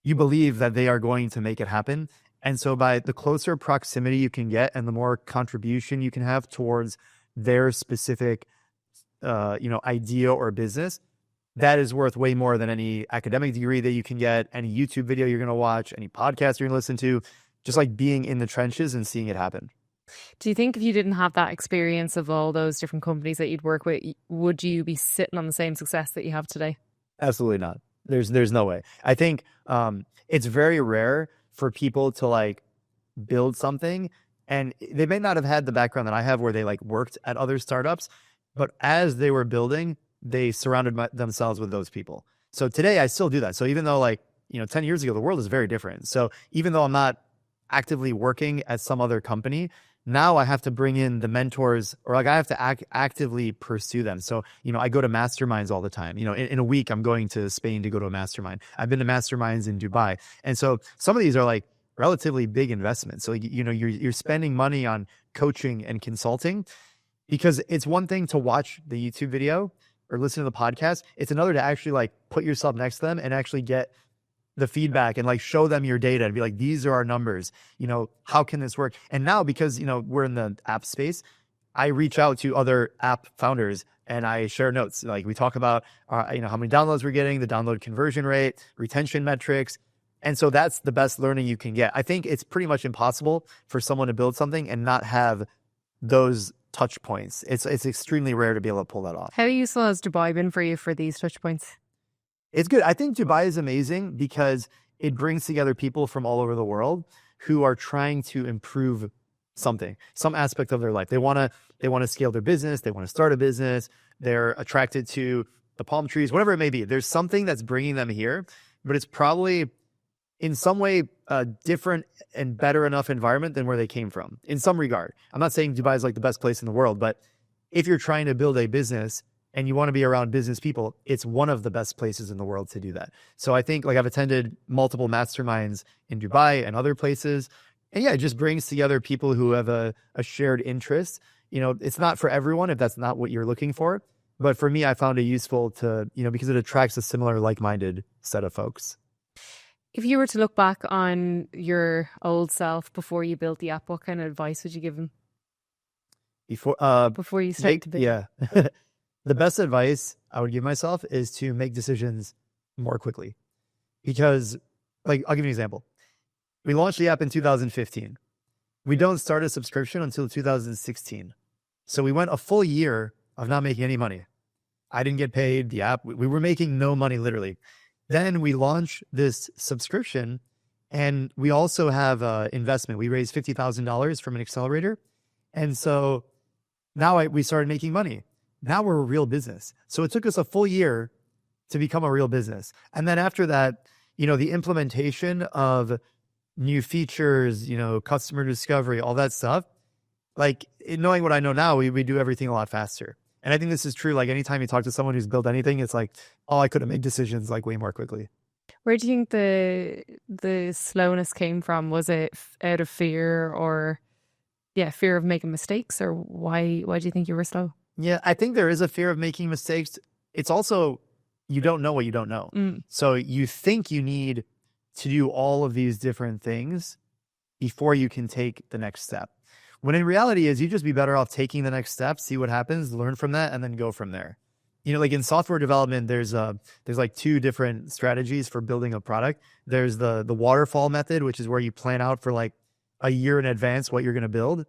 you believe that they are going to make it happen. And so by the closer proximity you can get and the more contribution you can have towards their specific, idea or business, that is worth way more than any academic degree that you can get, any YouTube video you're going to watch, any podcast you're going to listen to, just like being in the trenches and seeing it happen. Do you think if you didn't have that experience of all those different companies that you'd work with, would you be sitting on the same success that you have today? Absolutely not. There's no way. I think it's very rare for people to like build something, and they may not have had the background that I have where they like worked at other startups, but as they were building, they surrounded themselves with those people. So today I still do that. So even though 10 years ago, the world is very different. So even though I'm not actively working at some other company, now I have to bring in the mentors, or like I have to actively pursue them. So, I go to masterminds all the time. In a week, I'm going to Spain to go to a mastermind. I've been to masterminds in Dubai. And so some of these are like relatively big investments. So, you're spending money on coaching and consulting, because it's one thing to watch the YouTube video or listen to the podcast. It's another to actually like put yourself next to them and actually get the feedback and like show them your data and be like, these are our numbers, how can this work? And now, because, we're in the app space, I reach out to other app founders and I share notes. Like we talk about, how many downloads we're getting, the download conversion rate, retention metrics. And so that's the best learning you can get. I think it's pretty much impossible for someone to build something and not have those touch points. It's extremely rare to be able to pull that off. How useful has Dubai been for you for these touch points? It's good. I think Dubai is amazing because it brings together people from all over the world who are trying to improve something, some aspect of their life. They want to scale their business. They want to start a business. They're attracted to the palm trees, whatever it may be. There's something that's bringing them here, but it's probably in some way a different and better enough environment than where they came from in some regard. I'm not saying Dubai is like the best place in the world, but if you're trying to build a business and you want to be around business people, it's one of the best places in the world to do that. So I think like I've attended multiple masterminds in Dubai and other places. And yeah, it just brings together people who have a shared interest. You know, it's not for everyone if that's not what you're looking for. But for me, I found it useful to, you know, because it attracts a similar like-minded set of folks. If you were to look back on your old self before you built the app, what kind of advice would you give him? Before you start to build? Yeah. The best advice I would give myself is to make decisions more quickly. Because, like, I'll give you an example. We launched the app in 2015. We don't start a subscription until 2016. So we went a full year of not making any money. I didn't get paid. The app, we were making no money, literally. Then we launched this subscription, and we also have investment. We raised $50,000 from an accelerator. And so now we started making money. Now we're a real business. So it took us a full year to become a real business. And then after that, you know, the implementation of new features, you know, customer discovery, all that stuff, like knowing what I know now, we do everything a lot faster. And I think this is true. Like anytime you talk to someone who's built anything, it's like, oh, I could have made decisions like way more quickly. Where do you think the slowness came from? Was it out of fear or, fear of making mistakes? Or why do you think you were slow? Yeah, I think there is a fear of making mistakes. It's also, you don't know what you don't know. So you think you need to do all of these different things before you can take the next step. When in reality is you just be better off taking the next step, see what happens, learn from that, and then go from there. You know, like in software development, there's like two different strategies for building a product. There's the waterfall method, which is where you plan out for like a year in advance what you're going to build,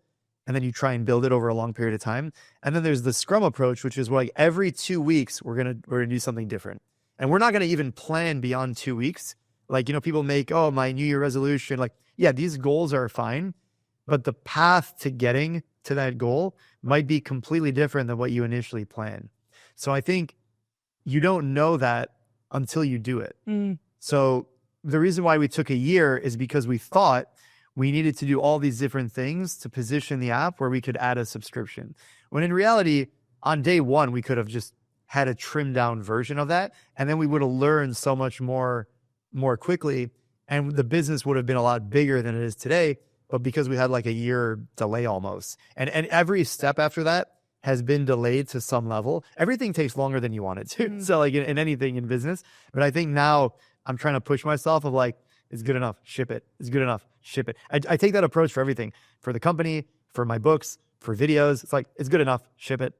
and then you try and build it over a long period of time. And then there's the Scrum approach, which is like every 2 weeks we're gonna do something different, and we're not gonna even plan beyond 2 weeks. Like, you know, people make, oh, my New Year resolution. Like, yeah, these goals are fine, but the path to getting to that goal might be completely different than what you initially planned. So I think you don't know that until you do it. So the reason why we took a year is because we thought we needed to do all these different things to position the app where we could add a subscription. When in reality, on day one, we could have just had a trimmed down version of that. And then we would have learned so much more quickly. And the business would have been a lot bigger than it is today. But because we had like a year delay almost. And every step after that has been delayed to some level. Everything takes longer than you want it to. So like in anything in business. But I think now I'm trying to push myself of like, it's good enough, ship it. It's good enough, ship it. I take that approach for everything, for the company, for my books, for videos. It's like, it's good enough, ship it.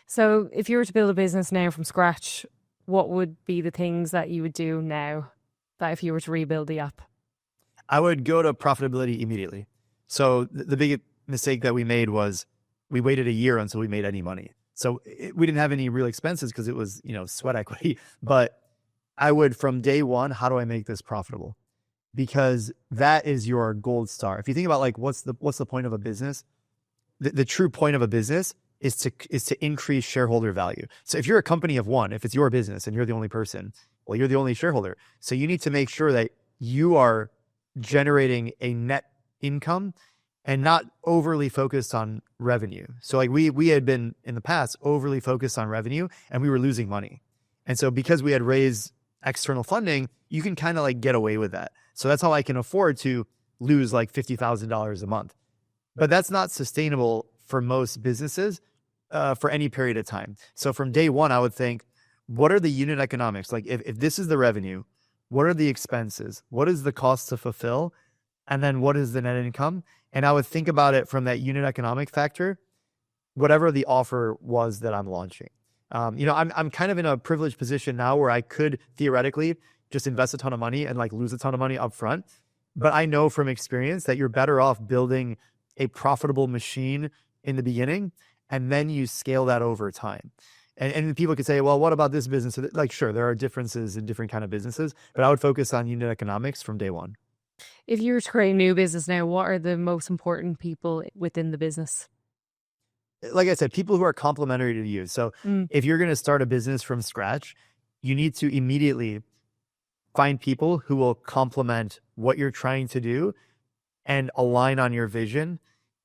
So if you were to build a business now from scratch, what would be the things that you would do now that if you were to rebuild the app? I would go to profitability immediately. So the big mistake that we made was we waited a year until we made any money. So we didn't have any real expenses because it was, you know, sweat equity. But I would, from day one, how do I make this profitable? Because that is your gold star. If you think about like, what's the point of a business? The true point of a business is to increase shareholder value. So if you're a company of one, if it's your business and you're the only person, well, you're the only shareholder. So you need to make sure that you are generating a net income and not overly focused on revenue. So like we had been in the past overly focused on revenue and we were losing money. And so because we had raised external funding, you can kind of like get away with that. So that's how I can afford to lose like $50,000 a month. But that's not sustainable for most businesses for any period of time. So from day one, I would think, what are the unit economics? Like if this is the revenue, what are the expenses? What is the cost to fulfill? And then what is the net income? And I would think about it from that unit economic factor, whatever the offer was that I'm launching. You know, I'm kind of in a privileged position now where I could theoretically just invest a ton of money and like lose a ton of money up front. But I know from experience that you're better off building a profitable machine in the beginning, and then you scale that over time. And people could say, well, what about this business? Like, sure, there are differences in different kind of businesses, but I would focus on unit economics from day one. If you were to create a new business now, what are the most important people within the business? Like I said, people who are complementary to you. So if you're going to start a business from scratch, you need to immediately find people who will complement what you're trying to do and align on your vision,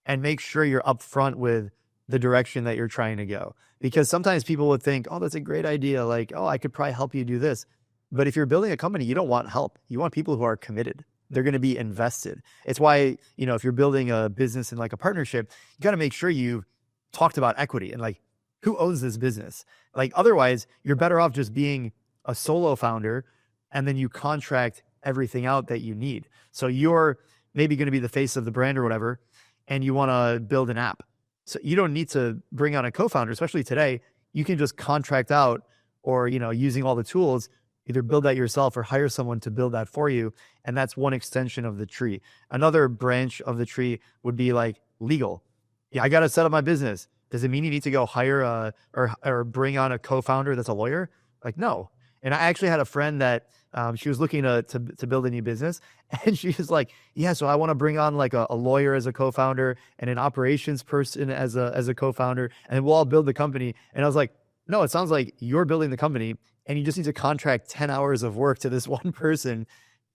and make sure you're upfront with the direction that you're trying to go. Because sometimes people would think, oh, that's a great idea. Like, oh, I could probably help you do this. But if you're building a company, you don't want help. You want people who are committed. They're going to be invested. It's why, if you're building a business in like a partnership, you got to make sure you talked about equity and like who owns this business. Like otherwise, you're better off just being a solo founder, and then you contract everything out that you need. So you're maybe going to be the face of the brand or whatever, and you want to build an app. So you don't need to bring on a co-founder, especially today. You can just contract out, or, using all the tools, either build that yourself or hire someone to build that for you. And that's one extension of the tree. Another branch of the tree would be like legal. Yeah, I got to set up my business. Does it mean you need to go hire or bring on a co-founder that's a lawyer? Like, no. And I actually had a friend that she was looking to build a new business, and she was like, yeah, so I want to bring on like a lawyer as a co-founder and an operations person as a co-founder, and we'll all build the company. And I was like, no, it sounds like you're building the company and you just need to contract 10 hours of work to this one person.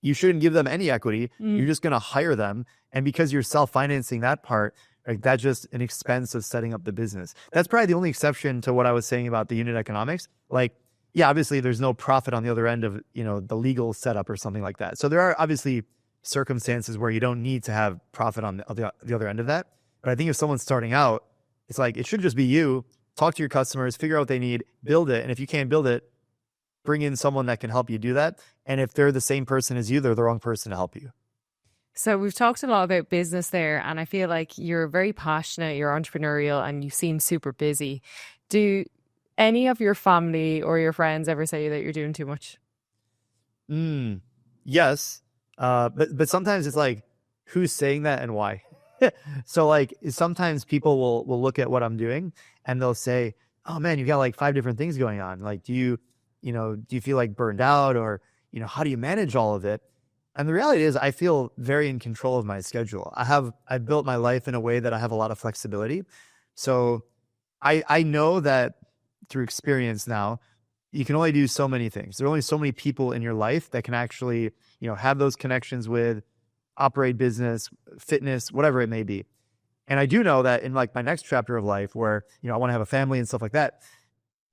You shouldn't give them any equity. You're just going to hire them. And because you're self-financing that part, like that's just an expense of setting up the business. That's probably the only exception to what I was saying about the unit economics. Like, yeah, obviously there's no profit on the other end of, the legal setup or something like that. So there are obviously circumstances where you don't need to have profit on the other end of that. But I think if someone's starting out, it's like, it should just be you. Talk to your customers, figure out what they need, build it. And if you can't build it, bring in someone that can help you do that. And if they're the same person as you, they're the wrong person to help you. So we've talked a lot about business there, and I feel like you're very passionate, you're entrepreneurial, and you seem super busy. Do any of your family or your friends ever say that you're doing too much? Yes. But sometimes it's like, who's saying that and why? So like sometimes people will look at what I'm doing and they'll say, oh man, you've got like 5 different things going on. Like, do you feel like burned out, or, how do you manage all of it? And the reality is I feel very in control of my schedule. I built my life in a way that I have a lot of flexibility. So I know that through experience now, you can only do so many things. There are only so many people in your life that can actually, have those connections with, operate business, fitness, whatever it may be. And I do know that in like my next chapter of life where, I want to have a family and stuff like that,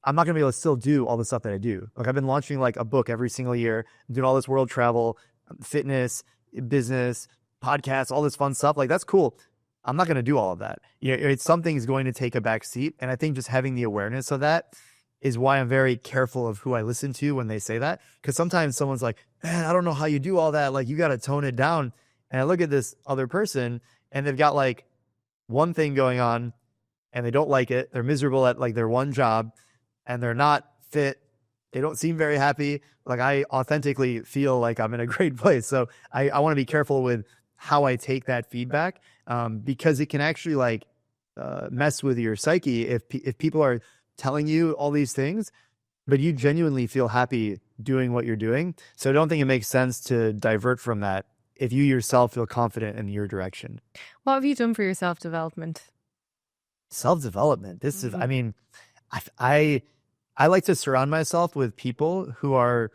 I'm not going to be able to still do all the stuff that I do. Like I've been launching like a book every single year, I'm doing all this world travel, fitness, business, podcasts, all this fun stuff. Like that's cool. I'm not going to do all of that. Something's going to take a back seat. And I think just having the awareness of that is why I'm very careful of who I listen to when they say that. Because sometimes someone's like, man, I don't know how you do all that. Like you got to tone it down. And I look at this other person and they've got like one thing going on and they don't like it. They're miserable at like their one job and they're not fit. They don't seem very happy. Like I authentically feel like I'm in a great place. So I want to be careful with how I take that feedback, because it can actually like mess with your psyche if people are telling you all these things, but you genuinely feel happy doing what you're doing. So I don't think it makes sense to divert from that if you yourself feel confident in your direction. What have you done for your self-development? Self-development. This is, I mean, I like to surround myself with people who are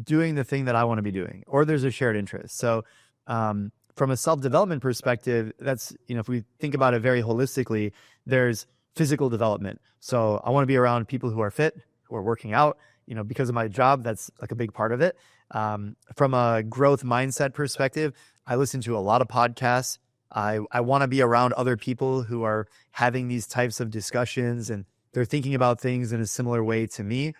doing the thing that I want to be doing, or there's a shared interest. So from a self-development perspective, that's, if we think about it very holistically, there's physical development. So I want to be around people who are fit, who are working out, because of my job, that's like a big part of it. From a growth mindset perspective, I listen to a lot of podcasts. I want to be around other people who are having these types of discussions and they're thinking about things in a similar way to me.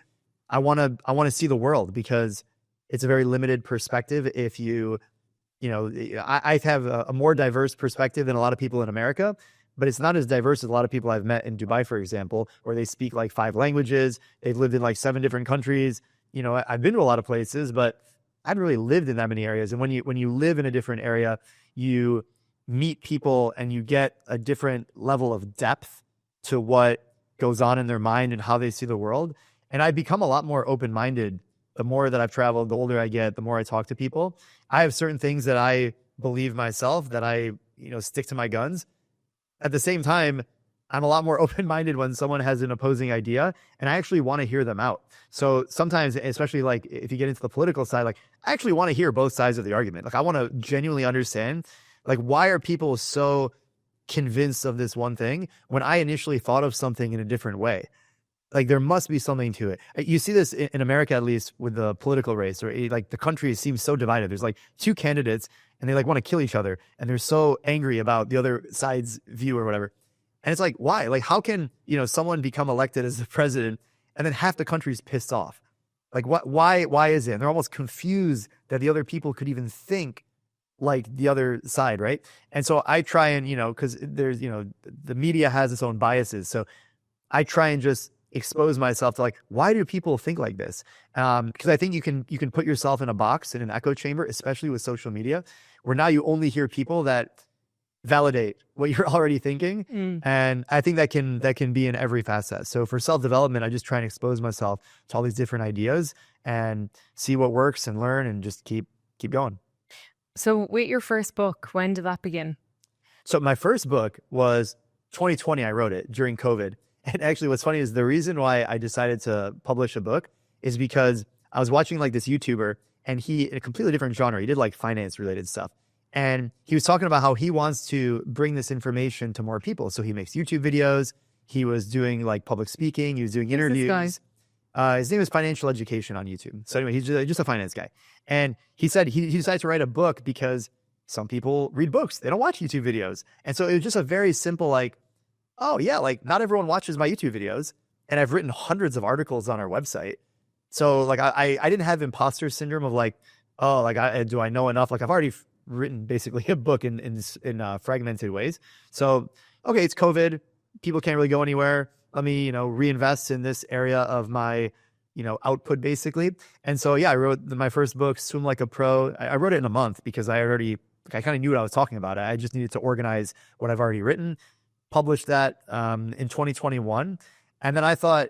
I want to see the world because it's a very limited perspective. If I have a more diverse perspective than a lot of people in America, but it's not as diverse as a lot of people I've met in Dubai, for example, where they speak like 5 languages. They've lived in like 7 different countries. I've been to a lot of places, but I haven't really lived in that many areas. And when you live in a different area, you meet people and you get a different level of depth to what goes on in their mind and how they see the world. And I become a lot more open-minded the more that I've traveled, the older I get, the more I talk to people. I have certain things that I believe myself, that I, stick to my guns. At the same time, I'm a lot more open-minded when someone has an opposing idea, and I actually want to hear them out. So sometimes, especially like if you get into the political side, like I actually want to hear both sides of the argument. Like I want to genuinely understand, like, why are people so convinced of this one thing when I initially thought of something in a different way? Like there must be something to it. You see this in America, at least with the political race, or like the country seems so divided. There's like two candidates and they like want to kill each other and they're so angry about the other side's view or whatever. And it's like, why? Like, how can, someone become elected as the president and then half the country's pissed off? Like why is it? And they're almost confused that the other people could even think like the other side. Right. And so I try and, cause there's, the media has its own biases. So I try and just expose myself to like, why do people think like this? Because I think you can put yourself in a box, in an echo chamber, especially with social media, where now you only hear people that validate what you're already thinking. And I think that can be in every facet. So for self-development, I just try and expose myself to all these different ideas and see what works and learn and just keep going. So with your first book, when did that begin? So my first book was 2020. I wrote it during COVID. And actually what's funny is the reason why I decided to publish a book is because I was watching like this YouTuber, and he, in a completely different genre, he did like finance related stuff. And he was talking about how he wants to bring this information to more people. So he makes YouTube videos. He was doing like public speaking. He was doing interviews. His name is Financial Education on YouTube. So anyway, he's just a finance guy. And he said he decided to write a book because some people read books. They don't watch YouTube videos. And so it was just a very simple like, oh yeah, like not everyone watches my YouTube videos. And I've written hundreds of articles on our website. So like I didn't have imposter syndrome of like, oh, like do I know enough? Like I've already written basically a book in fragmented ways. So, okay, it's COVID. People can't really go anywhere. Let me, reinvest in this area of my, output basically. And so, yeah, I wrote my first book, Swim Like a Pro. I wrote it in a month because I kind of knew what I was talking about. I just needed to organize what I've already written, published that in 2021. And then I thought,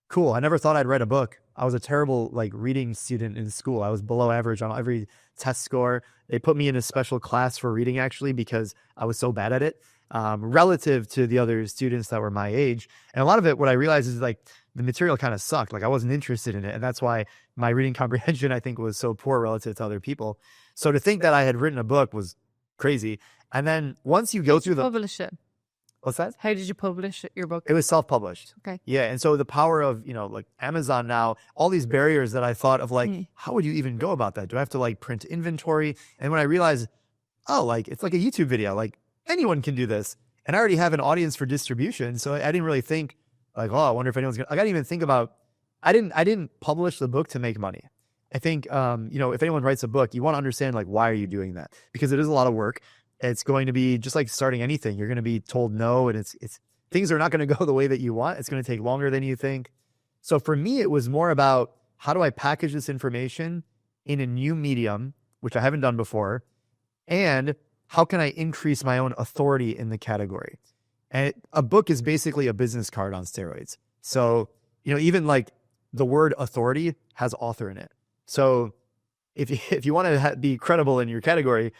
cool, I never thought I'd write a book. I was a terrible reading student in school. I was below average on every test score. They put me in a special class for reading actually because I was so bad at it relative to the other students that were my age. And a lot of it, what I realized is like the material kind of sucked. Like I wasn't interested in it. And that's why my reading comprehension, I think, was so poor relative to other people. So to think that I had written a book was crazy. And then once you go through the... Publish it. What's that? How did you publish your book? It was self-published. Okay. Yeah. And so the power of, like Amazon now, all these barriers that I thought of like, how would you even go about that? Do I have to print inventory? And when I realized, oh, it's like a YouTube video, like anyone can do this. And I already have an audience for distribution. So I didn't really think I wonder if anyone's going to, I didn't even think about, I didn't publish the book to make money. I think, if anyone writes a book, you want to understand why are you doing that? Because it is a lot of work. It's going to be just like starting anything. You're going to be told no, and it's things are not going to go the way that you want. It's going to take longer than you think. So for me, it was more about how do I package this information in a new medium, which I haven't done before, and how can I increase my own authority in the category? And a book is basically a business card on steroids. So, even the word authority has author in it. So if you want to be credible in your category,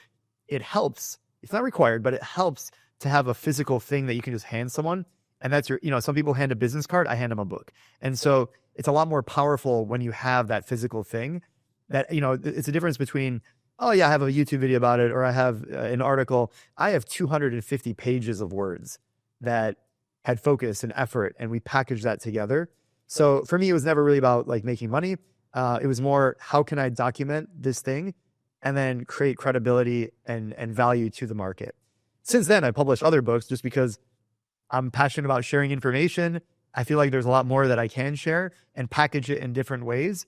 it helps. It's not required, but it helps to have a physical thing that you can just hand someone. And that's some people hand a business card, I hand them a book. And so it's a lot more powerful when you have that physical thing that, it's a difference between, oh yeah, I have a YouTube video about it, or I have an article. I have 250 pages of words that had focus and effort, and we packaged that together. So for me, it was never really about making money. It was more, how can I document this thing and then create credibility and value to the market. Since then, I published other books just because I'm passionate about sharing information. I feel like there's a lot more that I can share and package it in different ways.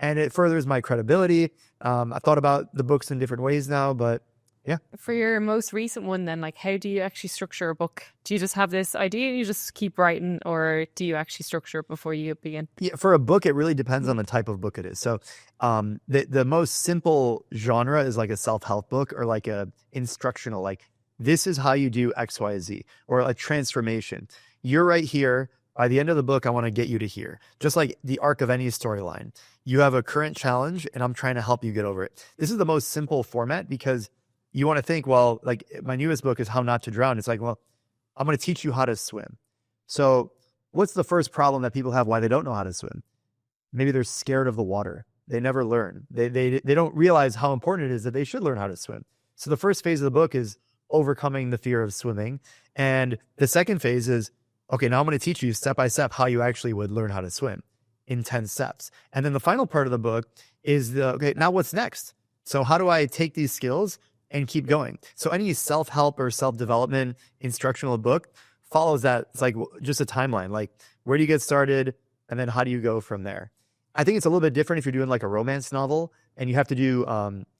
And it furthers my credibility. I thought about the books in different ways now, but Yeah. For your most recent one then, like how do you actually structure a book? Do you just have this idea and you just keep writing, or do you actually structure it before you begin? Yeah, for a book, it really depends on the type of book it is. So, the most simple genre is like a self-help book or like a instructional, like this is how you do X, Y, Z, or a transformation. You're right here. By the end of the book, I want to get you to here. Just like the arc of any storyline. You have a current challenge and I'm trying to help you get over it. This is the most simple format because you want to think, well, like my newest book is How Not to Drown. It's like, well, I'm going to teach you how to swim. So what's the first problem that people have why they don't know how to swim? Maybe they're scared of the water. They never learn. They don't realize how important it is that they should learn how to swim. So the first phase of the book is overcoming the fear of swimming. And the second phase is, okay, now I'm going to teach you step by step how you actually would learn how to swim in 10 steps. And then the final part of the book is okay, now what's next? So how do I take these skills and keep going? So any self-help or self-development instructional book follows that. It's like just a timeline, like where do you get started? And then how do you go from there? I think it's a little bit different if you're doing like a romance novel and you have to do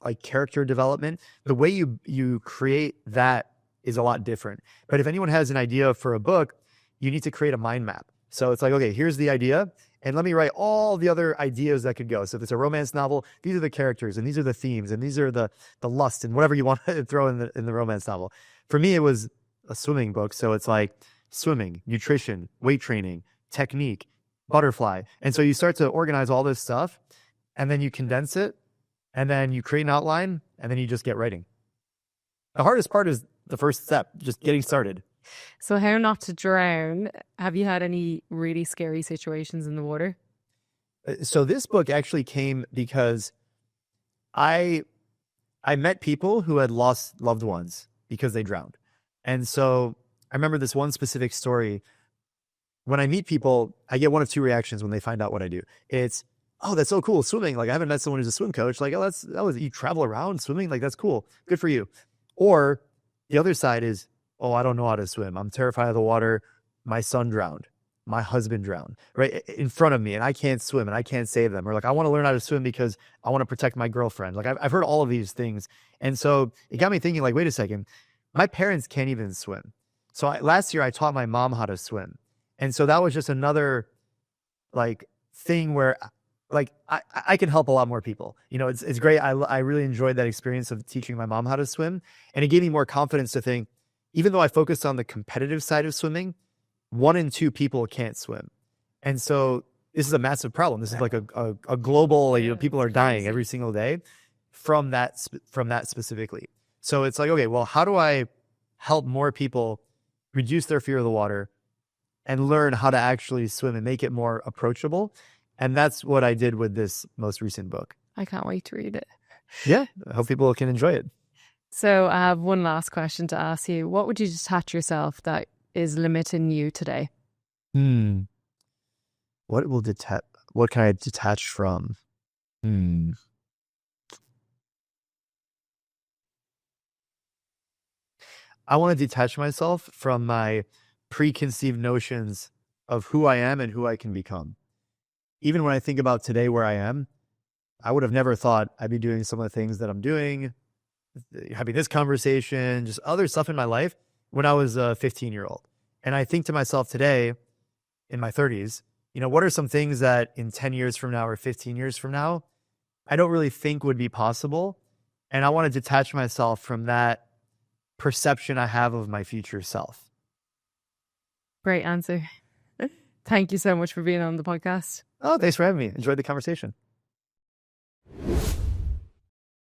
like character development. The way you create that is a lot different. But if anyone has an idea for a book, you need to create a mind map. So it's like, okay, here's the idea. And let me write all the other ideas that could go. So if it's a romance novel, these are the characters and these are the themes and these are the lust and whatever you want to throw in the romance novel. For me, it was a swimming book. So it's like swimming, nutrition, weight training, technique, butterfly. And so you start to organize all this stuff and then you condense it and then you create an outline and then you just get writing. The hardest part is the first step, just getting started. So How Not to Drown, have you had any really scary situations in the water? So this book actually came because I met people who had lost loved ones because they drowned. And so I remember this one specific story. When I meet people, I get one of two reactions when they find out what I do. It's, oh, that's so cool, swimming. Like I haven't met someone who's a swim coach. Like, oh, you travel around swimming. Like, that's cool. Good for you. Or the other side is, oh, I don't know how to swim. I'm terrified of the water. My son drowned. My husband drowned right in front of me and I can't swim and I can't save them. Or like, I want to learn how to swim because I want to protect my girlfriend. Like I've heard all of these things. And so it got me thinking like, wait a second, my parents can't even swim. So last year I taught my mom how to swim. And so that was just another like thing where like I can help a lot more people. You know, it's great. I really enjoyed that experience of teaching my mom how to swim. And it gave me more confidence to think, even though I focused on the competitive side of swimming, 1 in 2 people can't swim. And so this is a massive problem. This is like a global, you know, people are dying every single day from that specifically. So it's like, okay, well, how do I help more people reduce their fear of the water and learn how to actually swim and make it more approachable? And that's what I did with this most recent book. I can't wait to read it. Yeah, I hope people can enjoy it. So I have one last question to ask you. What would you detach yourself that is limiting you today? What can I detach from? I want to detach myself from my preconceived notions of who I am and who I can become. Even when I think about today where I am, I would have never thought I'd be doing some of the things that I'm doing, having this conversation, just other stuff in my life when I was a 15-year-old. And I think to myself today, in my 30s, you know, what are some things that in 10 years from now or 15 years from now, I don't really think would be possible. And I want to detach myself from that perception I have of my future self. Great answer. Thank you so much for being on the podcast. Oh, thanks for having me. Enjoyed the conversation.